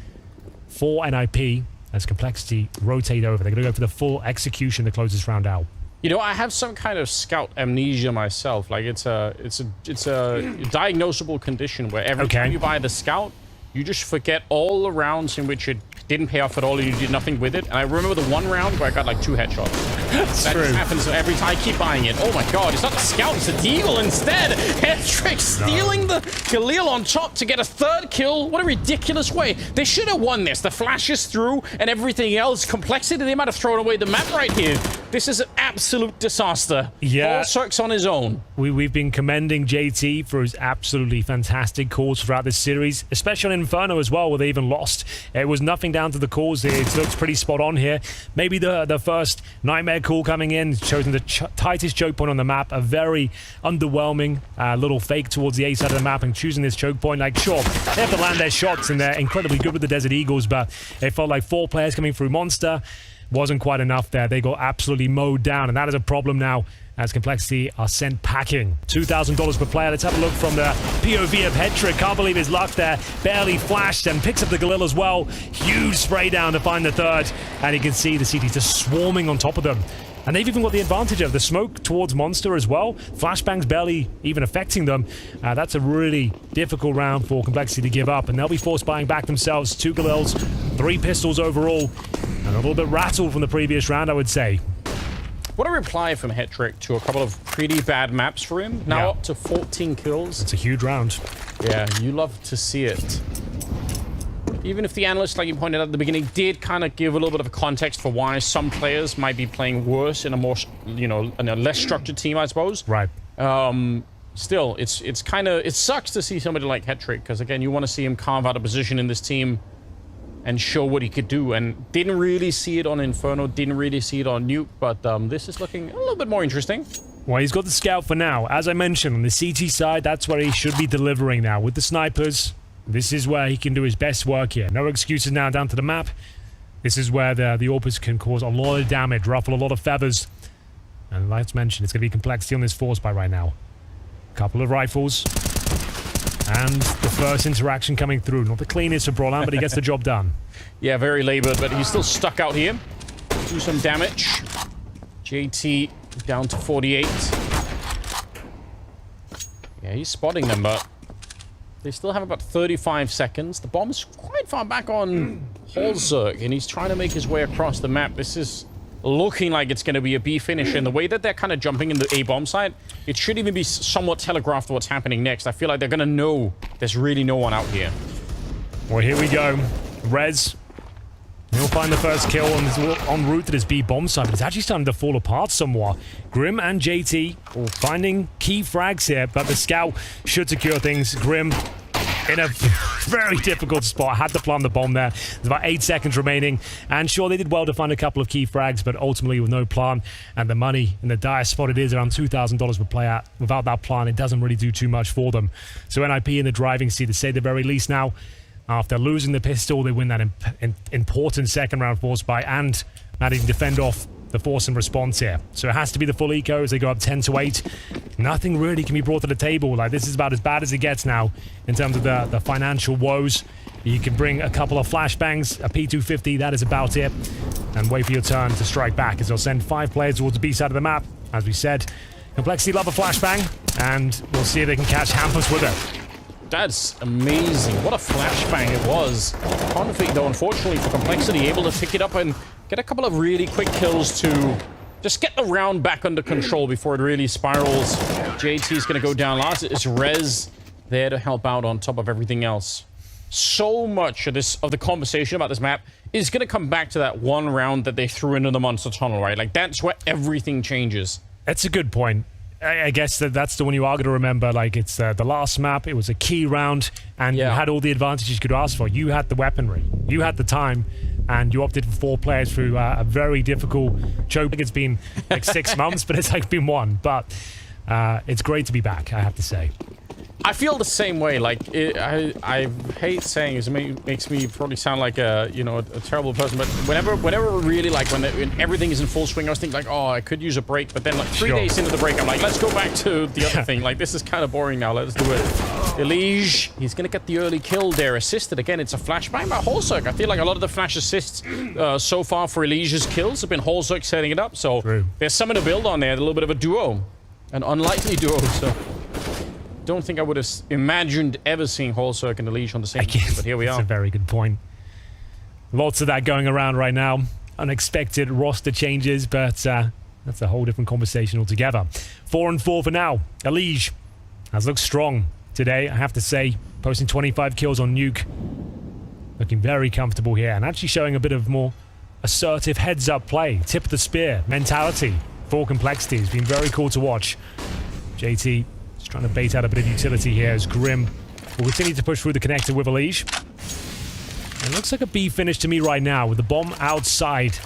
4 NIP as Complexity rotate over. They're going to go for the full execution to close this round out. You know, I have some kind of scout amnesia myself. Like it's a diagnosable condition where every time you buy the scout, you just forget all the rounds in which it didn't pay off at all, and you did nothing with it. And I remember the 1 round where I got like 2 headshots. That just happens every time. I keep buying it. Oh my god, it's not the scout, it's the deagle instead. Hetrick stealing the Khalil on top to get a 3rd kill. What a ridiculous way. They should have won this. The flashes through and everything else. Complexity, they might have thrown away the map right here. This is an absolute disaster. Yeah. Holzerk's on his own. We've been commending JT for his absolutely fantastic calls throughout this series, especially on Inferno as well, where they even lost. It was nothing down to the calls. It looks pretty spot on here. Maybe the first Nightmare call coming in, chosen the tightest choke point on the map, a very underwhelming little fake towards the A side of the map and choosing this choke point. Like, sure, they have to land their shots and they're incredibly good with the Desert Eagles, but it felt like 4 players coming through Monster wasn't quite enough there. They got absolutely mowed down, and that is a problem now as Complexity are sent packing. $2,000 per player. Let's have a look from the POV of Hetrick. Can't believe his luck there. Barely flashed and picks up the Galil as well. Huge spray down to find the third, and you can see the CTs just swarming on top of them. And they've even got the advantage of the smoke towards Monster as well. Flashbangs barely even affecting them. That's a really difficult round for Complexity to give up, and they'll be forced buying back themselves. 2 Galils, 3 pistols overall, and a little bit rattled from the previous round, I would say. What a reply from Hetrick to a couple of pretty bad maps for him. Now up to 14 kills. It's a huge round. Yeah, you love to see it. Even if the analyst, like you pointed out at the beginning, did kind of give a little bit of a context for why some players might be playing worse in a more, you know, in a less structured team, I suppose. Right. Still, it's kind of, it sucks to see somebody like Hetrick, because again, you want to see him carve out a position in this team and show what he could do, and didn't really see it on Inferno, didn't really see it on Nuke, but this is looking a little bit more interesting. Well, he's got the scout for now. As I mentioned, on the CT side, that's where he should be delivering now. With the snipers, this is where he can do his best work here. No excuses now down to the map. This is where the Overpass can cause a lot of damage, ruffle a lot of feathers. And like mentioned, it's going to be Complexity on this force by right now. Couple of rifles. And the first interaction coming through. Not the cleanest for Brolan, but he gets the job done. Yeah, very labored, but he's still stuck out here. Do some damage. JT down to 48. Yeah, he's spotting them, but they still have about 35 seconds. The bomb's quite far back on Holzerk, and he's trying to make his way across the map. This is looking like it's going to be a B finish. And the way that they're kind of jumping in the A bomb site, it should even be somewhat telegraphed what's happening next. I feel like they're going to know there's really no one out here. Well, here we go. Rez. He'll find the first kill en route to this B bomb site, but it's actually starting to fall apart somewhat. Grim and JT finding key frags here, but the scout should secure things. Grim in a very difficult spot. Had to plant the bomb there. There's about 8 seconds remaining. And sure, they did well to find a couple of key frags, but ultimately with no plan and the money in the dire spot it is around $2,000 per player. Without that plan, it doesn't really do too much for them. So NIP in the driving seat, to say the very least now. After losing the pistol, they win that important second round force buy and managing to fend off the force and response here. So it has to be the full eco as they go up 10-8. Nothing really can be brought to the table. Like, this is about as bad as it gets now in terms of the financial woes. You can bring a couple of flashbangs, a P250, that is about it. And wait for your turn to strike back as they'll send 5 players towards the B side of the map. As we said, Complexity love a flashbang, and we'll see if they can catch Hampus with it. That's amazing. What a flashbang it was. Config, though, unfortunately for Complexity, able to pick it up and get a couple of really quick kills to just get the round back under control before it really spirals. JT's going to go down last. It's Rez there to help out on top of everything else. So much of the conversation about this map is going to come back to that one round that they threw into the Monster Tunnel, right? Like, that's where everything changes. That's a good point. I guess that's the one you are going to remember. Like, it's the last map. It was a key round, and you had all the advantages you could ask for. You had the weaponry. You had the time, and you opted for 4 players through a very difficult choke. It's been like 6 months, but it's like been 1. But it's great to be back, I have to say. I feel the same way. Like, I hate saying it makes me probably sound like a terrible person. But whenever really, like, when everything is in full swing, I was thinking like, oh, I could use a break. But then like 3 days into the break, I'm like, let's go back to the other thing. Like, this is kind of boring now. Let's do it. Elige, he's gonna get the early kill there, assisted again. It's a flashbang by Holzerk. I feel like a lot of the flash assists so far for Elige's kills have been Holzerk setting it up. So there's something to build on there. A little bit of a duo, an unlikely duo. So. Don't think I would have imagined ever seeing Holzerk and Elige on the same team, but here we are. That's a very good point. Lots of that going around right now. Unexpected roster changes, but that's a whole different conversation altogether. 4-4 for now. Elige has looked strong today, I have to say. Posting 25 kills on Nuke. Looking very comfortable here, and actually showing a bit of more assertive heads-up play, tip of the spear mentality for Complexity. It's been very cool to watch. JT is trying to bait out a bit of utility here as Grim will continue to push through the connector with Elige. It looks like a B finish to me right now with the bomb outside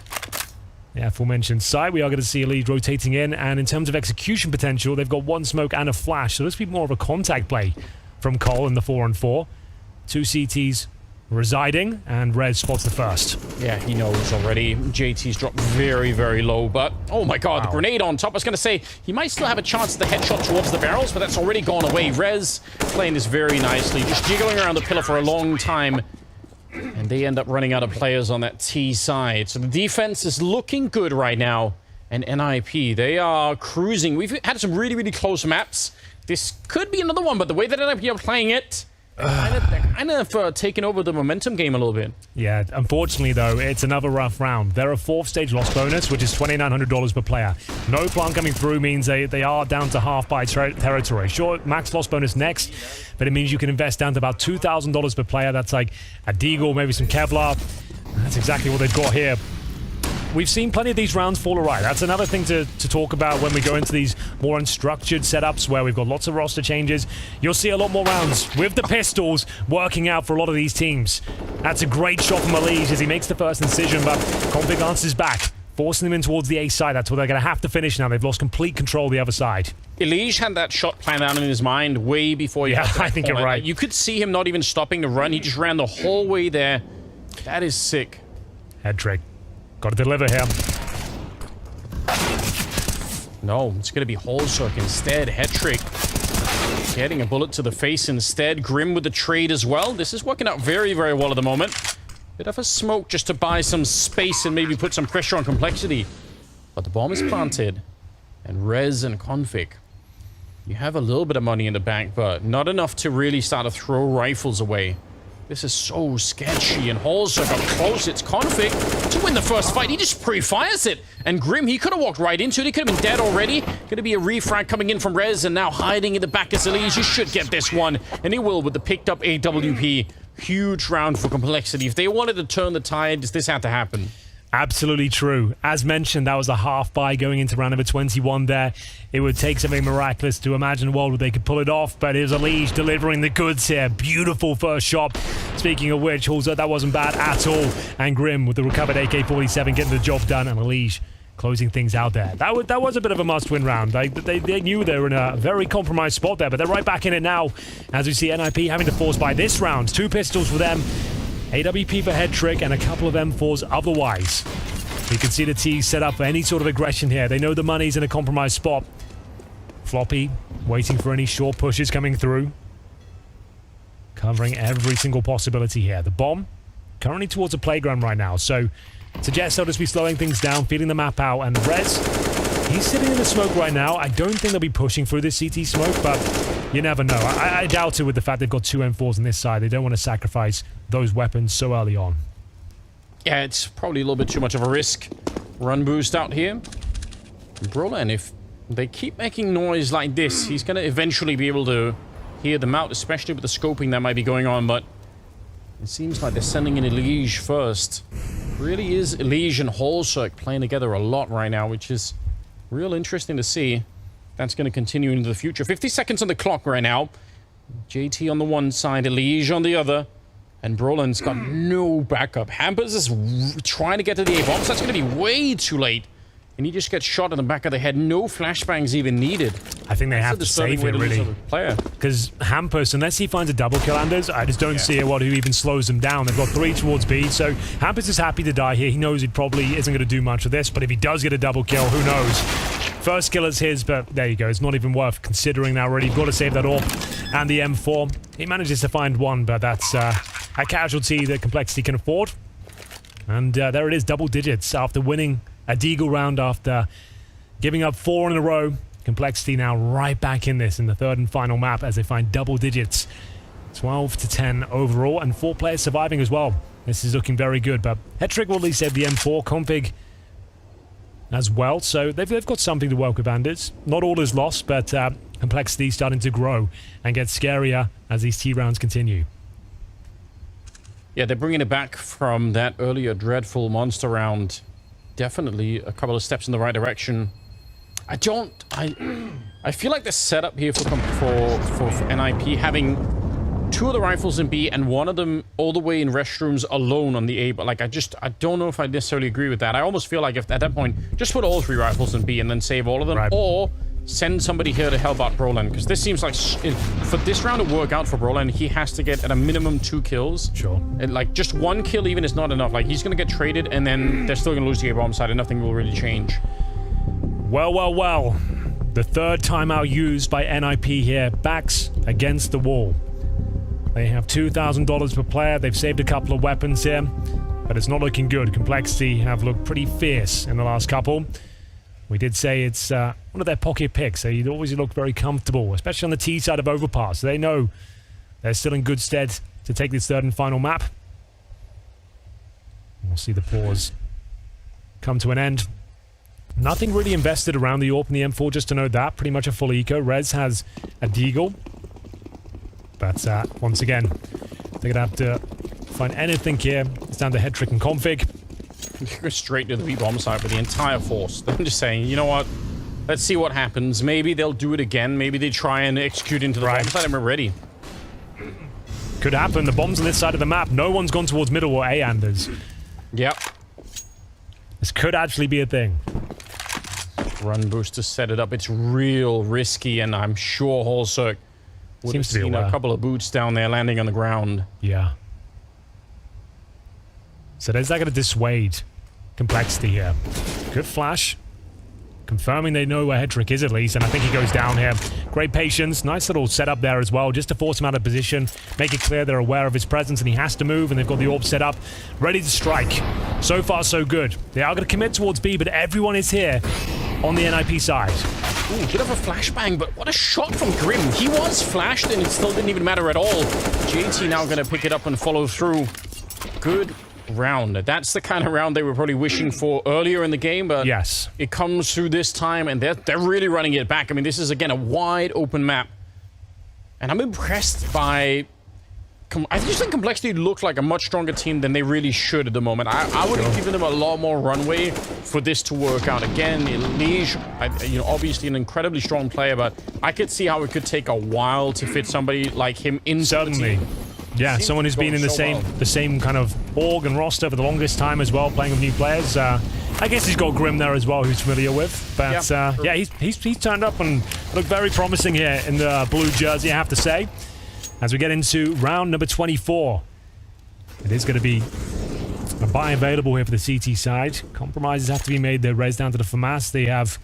the aforementioned site. We are going to see Elige rotating in, and in terms of execution potential, they've got one smoke and a flash, so this will be more of a contact play from Cole in the 4-on-4. 2 CTs residing, and Red spots the first. Yeah, he knows already. JT's dropped very, very low, but oh my god, wow. The grenade on top. I was going to say, he might still have a chance at the headshot towards the barrels, but that's already gone away. Rez playing this very nicely, just jiggling around the pillar for a long time, and they end up running out of players on that T side. So the defense is looking good right now, and NIP, they are cruising. We've had some really, really close maps. This could be another one, but the way that NIP are playing it, kind of taking over the momentum game a little bit. Yeah, unfortunately, though, it's another rough round. They're a 4th stage loss bonus, which is $2,900 per player. No plant coming through means they are down to half by territory. Sure, max loss bonus next, but it means you can invest down to about $2,000 per player. That's like a Deagle, maybe some Kevlar. That's exactly what they've got here. We've seen plenty of these rounds fall awry. That's another thing to talk about when we go into these more unstructured setups where we've got lots of roster changes. You'll see a lot more rounds with the pistols working out for a lot of these teams. That's a great shot from Elige as he makes the first incision, but Config answers back, forcing them in towards the A side. That's what they're going to have to finish now. They've lost complete control of the other side. Elige had that shot planned out in his mind way before you had I think you're right. You could see him not even stopping to run. He just ran the whole way there. That is sick. Head trick. Got to deliver here. No, it's going to be Holzhoek instead. Head trick. Getting a bullet to the face instead. Grim with the trade as well. This is working out very, very well at the moment. Bit of a smoke just to buy some space and maybe put some pressure on Complexity. But the bomb is planted. And Rez and Config. You have a little bit of money in the bank, but not enough to really start to throw rifles away. This is so sketchy, and Holzhoek up close. It's Config to win the first fight. He just pre-fires it. And Grim, he could have walked right into it. He could have been dead already. Going to be a refrag coming in from Rez, and now hiding in the back as Elige. He should get this one, and he will with the picked up AWP. Huge round for Complexity. If they wanted to turn the tide, this had to happen. Absolutely true. As mentioned, that was a half buy going into round number 21 there. It would take something miraculous to imagine a world where they could pull it off, but it was Elige delivering the goods here. Beautiful first shot. Speaking of which, Holzer, that wasn't bad at all. And Grim with the recovered AK-47 getting the job done, and Elige closing things out there. That was a bit of a must-win round. They knew they were in a very compromised spot there, but they're right back in it now. As we see NIP having to force by this round. 2 pistols for them. AWP for head trick and a couple of M4s otherwise. You can see the T set up for any sort of aggression here. They know the money's in a compromised spot. Floppy waiting for any short pushes coming through. Covering every single possibility here. The bomb currently towards a playground right now, so suggests they'll just be slowing things down, feeding the map out. And Rez, he's sitting in the smoke right now. I don't think they'll be pushing through this CT smoke, but you never know. I doubt it with the fact they've got 2 M4s on this side. They don't want to sacrifice those weapons so early on. Yeah, it's probably a little bit too much of a risk. Run boost out here. Brolin, if they keep making noise like this, he's going to eventually be able to hear them out, especially with the scoping that might be going on, but it seems like they're sending in Elige first. Really is Elige and Holzhoek playing together a lot right now, which is real interesting to see. That's going to continue into the future. 50 seconds on the clock right now. JT on the one side, Elige on the other. And Brolin's got no backup. Hampers is trying to get to the A-bomb, so that's going to be way too late. And he just gets shot in the back of the head. No flashbangs even needed. I think they have to save it, really. Because Hampus, unless he finds a double kill, Anders, I just don't see what who even slows them down. They've got 3 towards B, so Hampus is happy to die here. He knows he probably isn't going to do much of this, but if he does get a double kill, who knows? First kill is his, but there you go. It's not even worth considering now, really. You've got to save that AWP and the M4. He manages to find one, but that's a casualty that Complexity can afford. And there it is, double digits after winning a Deagle round, after giving up 4 in a row. Complexity now right back in this in the 3rd and final map as they find double digits. 12 to 10 overall, and 4 players surviving as well. This is looking very good, but Hetrick will at least have the M4 config as well, so they've got something to work with, Anders. Not all is lost, but Complexity starting to grow and get scarier as these T rounds continue. Yeah, they're bringing it back from that earlier dreadful monster round. Definitely a couple of steps in the right direction. I feel like the setup here for NIP having 2 of the rifles in B and 1 of them all the way in restrooms alone on the A, but like I don't know if I necessarily agree with that. I almost feel like if at that point, just put all 3 rifles in B and then save all of them, or send somebody here to help out Brolan, because this seems like for this round to work out for Brolan, he has to get at a minimum 2 kills. Sure. And like just 1 kill even is not enough. Like he's gonna get traded and then they're still gonna lose the A bomb side and nothing will really change. Well, well, well. The 3rd timeout used by NIP here. Backs against the wall. They have $2,000 per player. They've saved a couple of weapons here, but it's not looking good. Complexity have looked pretty fierce in the last couple. We did say it's one of their pocket picks. They always look very comfortable, especially on the T side of Overpass. They know they're still in good stead to take this 3rd and final map. We'll see the pause come to an end. Nothing really invested around the AWP and the M4, just to note that. Pretty much a full eco. Rez has a Deagle. But once again, they're going to have to find anything here. It's down to head trick and config. Go straight to the B-bomb site with the entire force. I'm just saying, you know what? Let's see what happens. Maybe they'll do it again. Maybe they try and execute into the bomb site and we're ready. Could happen. The bomb's on this side of the map. No one's gone towards middle or A-anders. Yep. This could actually be a thing. Run boost to set it up. It's real risky, and I'm sure Holzerk would have seen a couple of boots down there landing on the ground. Yeah. So there's that going to dissuade Complexity here. Good flash. Confirming they know where Hedrick is at least, and I think he goes down here. Great patience. Nice little setup there as well, just to force him out of position. Make it clear they're aware of his presence and he has to move, and they've got the AWP set up, ready to strike. So far, so good. They are going to commit towards B, but everyone is here on the NIP side. Ooh, bit of a flashbang, but what a shot from Grim. He was flashed, and it still didn't even matter at all. JT now going to pick it up and follow through. Good round. That's the kind of round they were probably wishing for earlier in the game, but yes, it comes through this time, and they're really running it back. I mean, this is, again, a wide open map. And I'm impressed by... I just think Complexity looked like a much stronger team than they really should at the moment. I would have given them a lot more runway for this to work out. Again, Liege, you know, obviously an incredibly strong player, but I could see how it could take a while to fit somebody like him into the team. Yeah, someone who's been in the same kind of org and roster for the longest time as well, playing with new players. I guess he's got Grim there as well, who's familiar with. But yeah, he's turned up and looked very promising here in the blue jersey, I have to say. As we get into round number 24, it is going to be a buy available here for the CT side. Compromises have to be made. They're raised down to the FAMAS. They have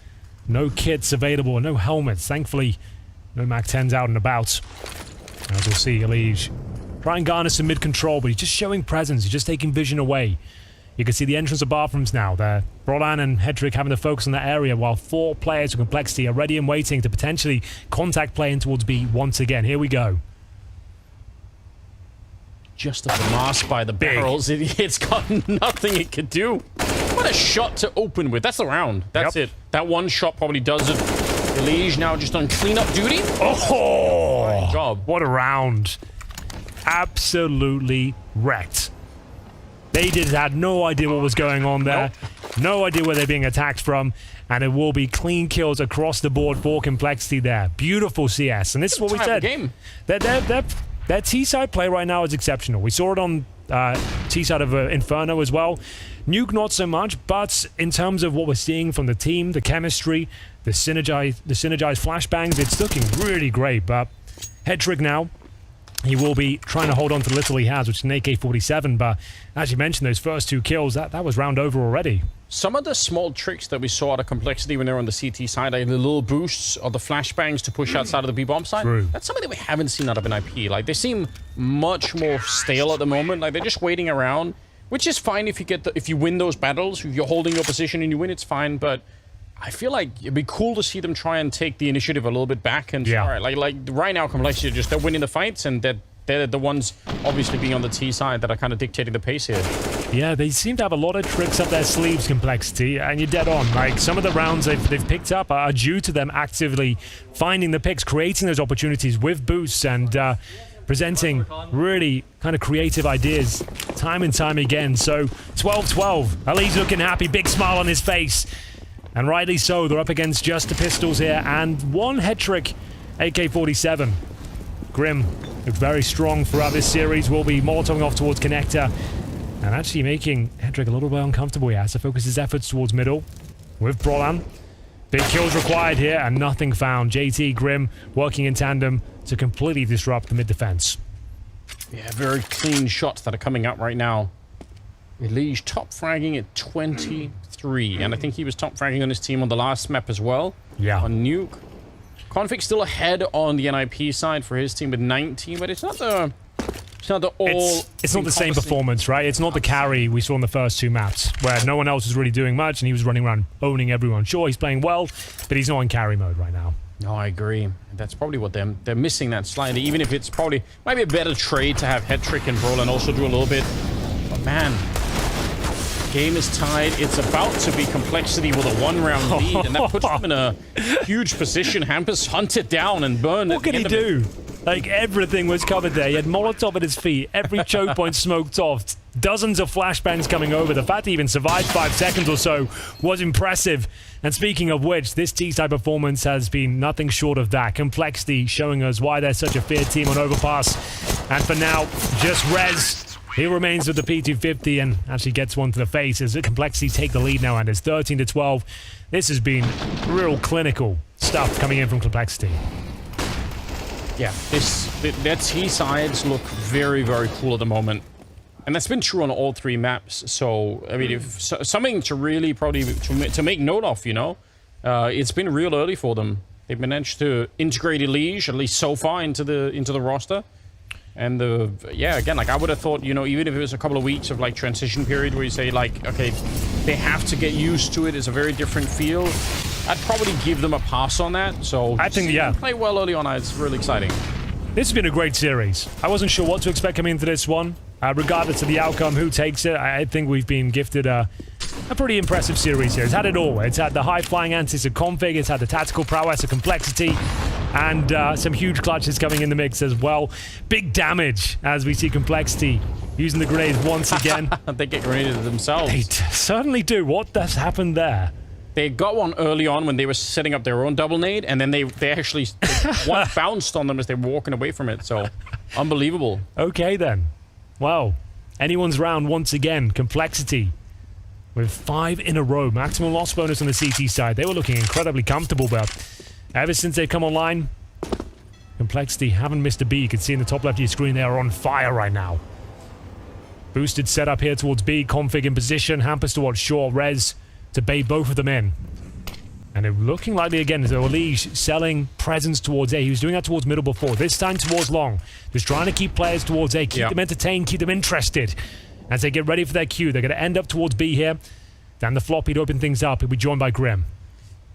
no kits available, no helmets. Thankfully, no MAC-10s out and about. As we'll see, Elige try and garner some mid-control, but he's just showing presence. He's just taking vision away. You can see the entrance of bathrooms now. There, Brolan and Hedrick having to focus on that area, while 4 players with Complexity are ready and waiting to potentially contact play in towards B once again. Here we go. Just a mask by the barrels. It's got nothing it could do. What a shot to open with. That's the round. That's it. That one shot probably does it. Elige now just on cleanup duty. Oh! Great job. What a round. Absolutely wrecked. They had no idea what was going on there. Nope. No idea where they're being attacked from. And it will be clean kills across the board for Complexity there. Beautiful CS. And this is what we said. Their T-side play right now is exceptional. We saw it on T-side of Inferno as well. Nuke not so much, but in terms of what we're seeing from the team, the chemistry, the synergized flashbangs, it's looking really great. But Hedrick now, he will be trying to hold on to the little he has, which is an AK-47. But as you mentioned, those first 2 kills, that was round over already. Some of the small tricks that we saw out of Complexity when they were on the CT side, like the little boosts or the flashbangs to push outside of the B-bomb side, that's something that we haven't seen out of an IP. Like, they seem much more stale at the moment. Like, they're just waiting around, which is fine if you win those battles. If you're holding your position and you win, it's fine. But I feel like it'd be cool to see them try and take the initiative a little bit back and start. Like right now, Complexity they're winning the fights, and they're the ones obviously being on the T side that are kind of dictating the pace here. Yeah, they seem to have a lot of tricks up their sleeves, Complexity, and you're dead on. Like, some of the rounds they've picked up are due to them actively finding the picks, creating those opportunities with boosts, and presenting really kind of creative ideas time and time again. So 12-12. Ali's looking happy, big smile on his face. And rightly so, they're up against just the pistols here and one head-trick AK-47. Grim looks very strong throughout this series. Will be molotoving off towards connector and actually making Hedrick a little bit uncomfortable here as to focus his efforts towards middle with Brolan. Big kills required here and nothing found. JT, Grim working in tandem to completely disrupt the mid defense. Yeah, very clean shots that are coming up right now. Elige top fragging at 23, and I think he was top fragging on his team on the last map as well. Yeah. On Nuke. Config still ahead on the NIP side for his team with 19, but it's not the all. It's not the same performance, right? It's not the carry we saw in the first two maps, where no one else was really doing much and he was running around owning everyone. Sure, he's playing well, but he's not in carry mode right now. No, I agree. That's probably what they're missing that slightly, even if it's probably might be a better trade to have Headtrick and Brawl and also do a little bit. But man, game is tied. It's about to be Complexity with a one-round lead, and that puts them in a huge position. Hampus hunted down and burned. What can he do? Like, everything was covered there. He had Molotov at his feet. Every choke point smoked off. Dozens of flashbangs coming over. The fact he even survived 5 seconds or so was impressive. And speaking of which, this T-side performance has been nothing short of that. Complexity showing us why they're such a feared team on Overpass. And for now, just Rez. He remains with the P250 and actually gets one to the face as Complexity take the lead now, and it's 13-12. This has been real clinical stuff coming in from Complexity. Yeah, their T-sides look very, very cool at the moment. And that's been true on all 3 maps. So, I mean, if something to really probably to make note of, you know, it's been real early for them. They've managed to integrate Elige, at least so far, into the roster. And yeah, again, like I would have thought, you know, even if it was a couple of weeks of like transition period where you say like, okay, they have to get used to it. It's a very different feel. I'd probably give them a pass on that. So I think, yeah, play well early on. It's really exciting. This has been a great series. I wasn't sure what to expect coming into this one. Regardless of the outcome, who takes it, I think we've been gifted a pretty impressive series here. It's had it all. It's had the high-flying antics of config, it's had the tactical prowess of complexity, and some huge clutches coming in the mix as well. Big damage as we see complexity using the grenades once again. They get grenaded themselves. They certainly do. What has happened there? They got one early on when they were setting up their own double nade, and then they actually one bounced on them as they were walking away from it. So, unbelievable. Okay then. Well, anyone's round once again. Complexity with 5 in a row. Maximum loss bonus on the CT side. They were looking incredibly comfortable, but ever since they've come online, Complexity haven't missed a beat. You can see in the top left of your screen they are on fire right now. Boosted setup here towards B. Config in position. Hampers towards short. Rez to bait both of them in. And it looking likely again as Elige selling presence towards A. He was doing that towards middle before. This time towards long. Just trying to keep players towards A. Keep them entertained. Keep them interested. As they get ready for their queue. They're going to end up towards B here. Then the floppy to open things up. He'll be joined by Grim.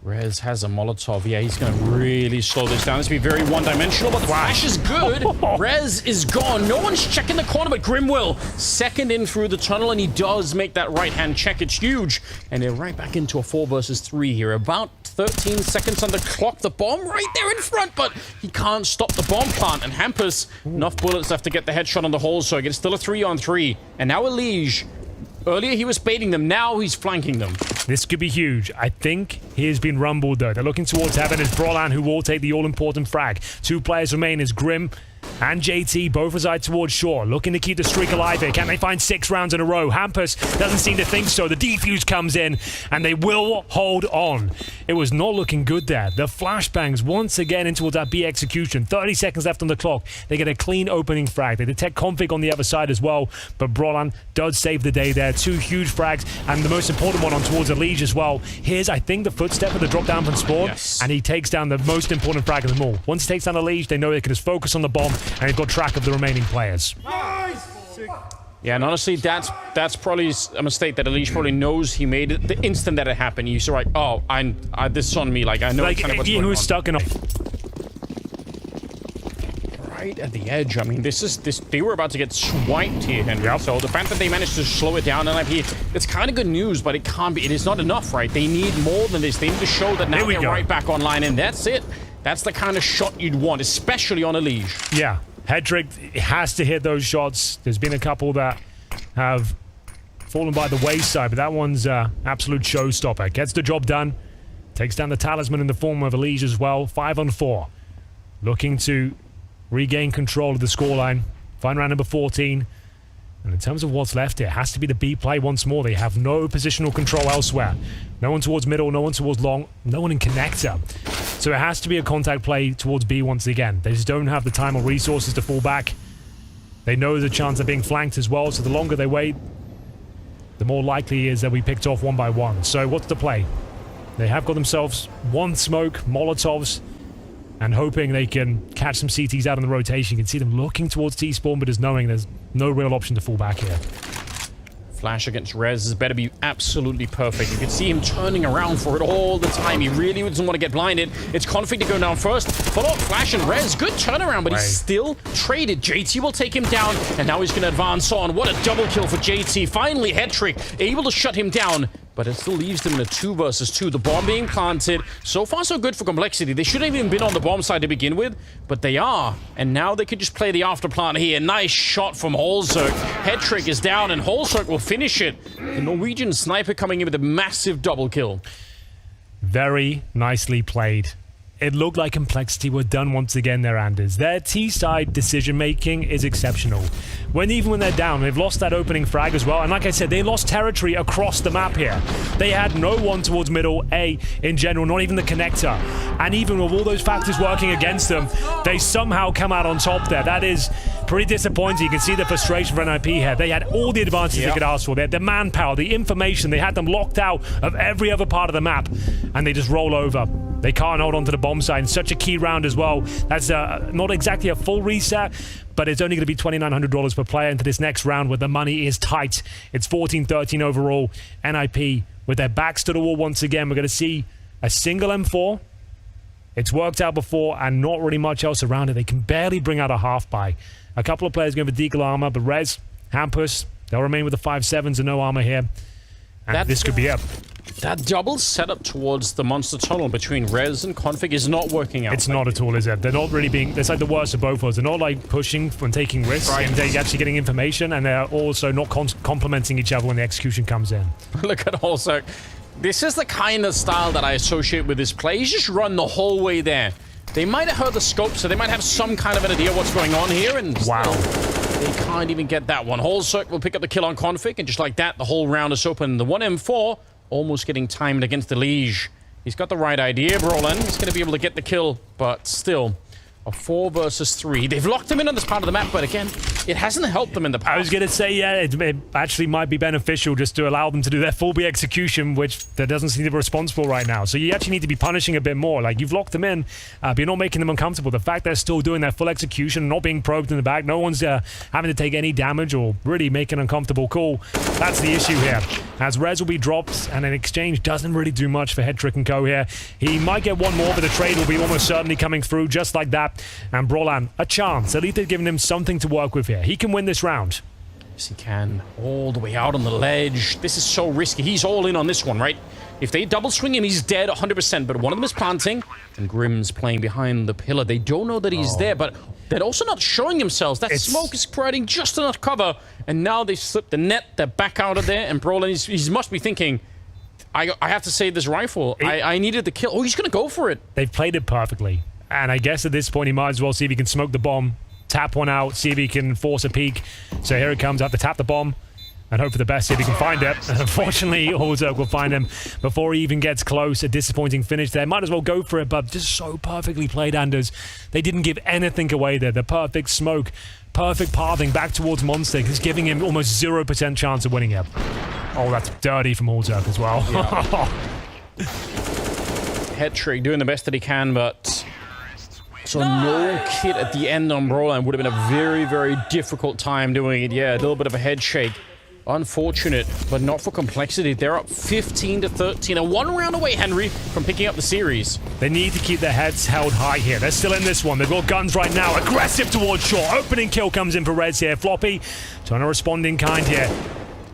Rez has a Molotov. Yeah, he's going to really slow this down. This will be very one-dimensional, but the flash is good. Rez is gone. No one's checking the corner, but Grim will. Second in through the tunnel, and he does make that right-hand check. It's huge. And they're right back into a 4 versus 3 here. About 13 seconds on the clock. The bomb right there in front, but he can't stop the bomb plant. And Hampus, enough bullets left to get the headshot on the hole, so it's still a 3-on-3. And now Elige. Earlier he was baiting them, now he's flanking them. This could be huge. I think he has been rumbled though. They're looking towards heaven. It's Brolan who will take the all-important frag. 2 players remain as Grim and JT both reside towards shore, looking to keep the streak alive here. Can they find 6 rounds in a row? Hampus doesn't seem to think so. The defuse comes in, and they will hold on. It was not looking good there. The flashbangs once again in towards that B execution. 30 seconds left on the clock. They get a clean opening frag. They detect config on the other side as well, but Brolan does save the day there. 2 huge frags, and the most important one on towards Elige as well. Here's, I think, the footstep of the drop down from Spawn, and he takes down the most important frag of them all. Once he takes down Elige, they know they can just focus on the bomb, and they've got track of the remaining players. Yeah, and honestly, that's probably a mistake that Elige probably knows he made it the instant that it happened. He's like, oh, this is on me. Like, I know like, kind of what's going he on. was stuck in a... Right at the edge. I mean, they were about to get swiped here, Henry. Yep. So the fact that they managed to slow it down and it's kind of good news, but it is not enough, right? They need more than this. They need to show that now they're right back online, and that's it. That's the kind of shot you'd want, especially on Elige. Yeah. Hedrick has to hit those shots. There's been a couple that have fallen by the wayside, but that one's absolute showstopper. Gets the job done. Takes down the talisman in the form of Elige as well. 5 on 4. Looking to regain control of the scoreline. Find round number 14. And in terms of what's left here, it has to be the B play once more. They have no positional control elsewhere. No one towards middle, no one towards long, no one in connector. So it has to be a contact play towards B once again. They just don't have the time or resources to fall back. They know there's a chance of being flanked as well, so the longer they wait, the more likely it is that we picked off one by one. So what's the play? They have got themselves one smoke, Molotovs, and hoping they can catch some CTs out in the rotation. You can see them looking towards T-spawn, but just knowing there's no real option to fall back here. Flash against Rez better be absolutely perfect. You can see him turning around for it all the time. He really doesn't want to get blinded. It's Config to go down first. Follow up Flash and Rez. Good turnaround, but he's still traded. JT will take him down, and now he's going to advance on. What a double kill for JT. Finally, Headtrick able to shut him down, but it still leaves them in a 2 versus 2. The bomb being planted. So far, so good for Complexity. They shouldn't have even been on the bomb side to begin with, but they are. And now they could just play the afterplant here. Nice shot from Holzerk. Headtrick is down, and Holzerk will finish it. The Norwegian sniper coming in with a massive double kill. Very nicely played. It looked like Complexity were done once again there, Anders. Their T-side decision-making is exceptional. Even when they're down, they've lost that opening frag as well. And like I said, they lost territory across the map here. They had no one towards middle A in general, not even the connector. And even with all those factors working against them, they somehow come out on top there. That is pretty disappointing. You can see the frustration for NIP here. They had all the advantages they could ask for. They had the manpower, the information. They had them locked out of every other part of the map. And they just roll over. They can't hold on to the bomb side in such a key round as well. That's not exactly a full reset, but it's only going to be $2,900 per player into this next round where the money is tight. It's 14-13 overall. NIP with their backs to the wall once again. We're going to see a single M4. It's worked out before and not really much else around it. They can barely bring out a half buy. A couple of players going for deagle armor, but Rez, Hampus, they'll remain with the 5.7s and no armor here. And this could be it. That double setup towards the monster tunnel between Rez and Config is not working out. It's not at all, is it? They're not really being... It's like the worst of both worlds. They're not like pushing and taking risks, and they're actually getting information, and they're also not complementing each other when the execution comes in. Look at Holzerk. This is the kind of style that I associate with this play. He's just run the whole way there. They might have heard the scope, so they might have some kind of an idea what's going on here, and they can't even get that one. Holzerk will pick up the kill on Config, and just like that, the whole round is open. The 1M4 almost getting timed against the Liege. He's got the right idea, Brolin. He's going to be able to get the kill, but still, a 4 versus 3. They've locked him in on this part of the map, but again, it hasn't helped them in the past. I was going to say, yeah, it actually might be beneficial just to allow them to do their full B execution, which there doesn't seem to be responsible right now. So you actually need to be punishing a bit more. Like, you've locked them in, but you're not making them uncomfortable. The fact they're still doing their full execution, not being probed in the back, no one's having to take any damage or really make an uncomfortable call. That's the issue here. As Rez will be dropped, and an exchange doesn't really do much for Headtrick and co here. He might get one more, but the trade will be almost certainly coming through just like that. And Brolan, a chance. At least they've given him something to work with here. He can win this round. Yes, he can. All the way out on the ledge. This is so risky. He's all in on this one, right? If they double swing him, he's dead 100%. But one of them is planting, and Grimm's playing behind the pillar. They don't know that he's there, but they're also not showing themselves. That smoke is providing just enough cover. And now they slip the net. They're back out of there. And Brolan, he must be thinking, I have to save this rifle. I needed the kill. Oh, he's going to go for it. They've played it perfectly. And I guess at this point, he might as well see if he can smoke the bomb, tap one out, see if he can force a peek. So here it comes. I have to tap the bomb and hope for the best, see if he can find it. And unfortunately, Holzerk will find him before he even gets close. A disappointing finish there. Might as well go for it, but just so perfectly played, Anders. They didn't give anything away there. The perfect smoke, perfect pathing back towards Monster, just giving him almost 0% chance of winning it. Oh, that's dirty from Holzerk as well. Yeah. Headtrick doing the best that he can, but... So no kit at the end on Brolan would have been a very, very difficult time doing it. Yeah, a little bit of a head shake. Unfortunate, but not for Complexity. They're up 15-13. And one round away, Henry, from picking up the series. They need to keep their heads held high here. They're still in this one. They've got guns right now. Aggressive towards shore. Opening kill comes in for Reds here. Floppy trying to respond in kind here.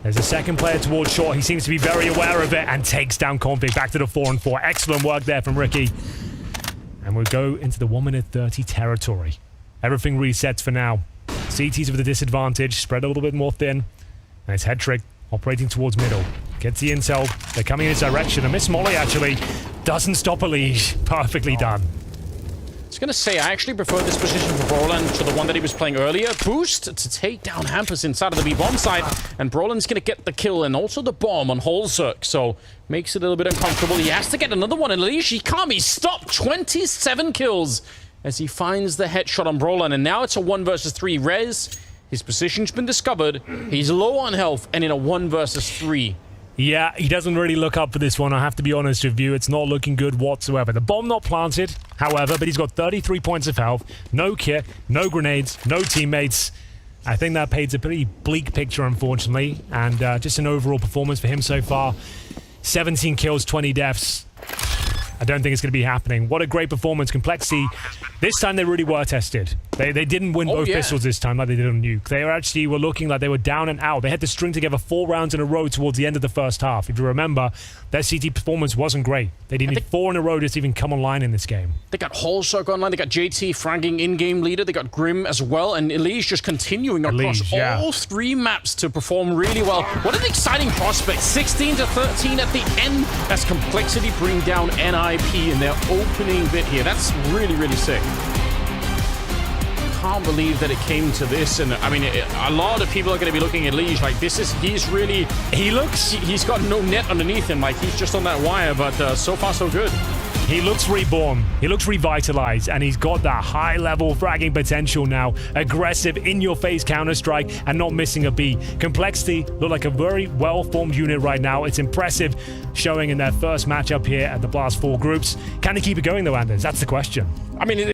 There's a second player towards shore. He seems to be very aware of it and takes down Config back to the 4-4. Excellent work there from Ricky. And we'll go into the 1 minute 30 territory. Everything resets for now. CT's with a disadvantage, spread a little bit more thin. And it's Headtrick operating towards middle. Gets the intel. They're coming in his direction. And Miss Molly actually doesn't stop Elige. Perfectly done. I was going to say, I actually prefer this position for Brolan to the one that he was playing earlier. Boost to take down Hampus inside of the B-bomb side. And Brolan's going to get the kill and also the bomb on Holzerk. So, makes it a little bit uncomfortable. He has to get another one. And Elige, he can't be stopped. 27 kills as he finds the headshot on Brolan. And now it's a 1 versus 3. Rez, his position's been discovered. He's low on health and in a 1 versus 3. Yeah, he doesn't really look up for this one, I have to be honest with you. It's not looking good whatsoever. The bomb not planted, however, but he's got 33 points of health, no kit, no grenades, no teammates. I think that paints a pretty bleak picture, unfortunately, and just an overall performance for him so far. 17 kills, 20 deaths. I don't think it's going to be happening. What a great performance. Complexity, this time they really were tested. They didn't win both pistols this time like they did on Nuke. They were looking like they were down and out. They had to string together 4 rounds in a row towards the end of the first half. If you remember, their CT performance wasn't great. They needed 4 in a row just to even come online in this game. They got Holzerk online. They got JT fragging in-game leader. They got Grim as well. And Elige just continuing across all 3 maps to perform really well. What an exciting prospect. 16 to 13 at the end. That's Complexity bring down NIP in their opening bit here. That's really, really sick. Can't believe that it came to this, and I mean, a lot of people are going to be looking at Elige like he's got no net underneath him, like he's just on that wire, but so far so good. He looks reborn, he looks revitalized, and he's got that high level fragging potential now. Aggressive, in-your-face counter-strike, and not missing a beat. Complexity look like a very well-formed unit right now. It's impressive showing in their first matchup here at the Blast 4 groups. Can they keep it going though, Anders? That's the question. I mean,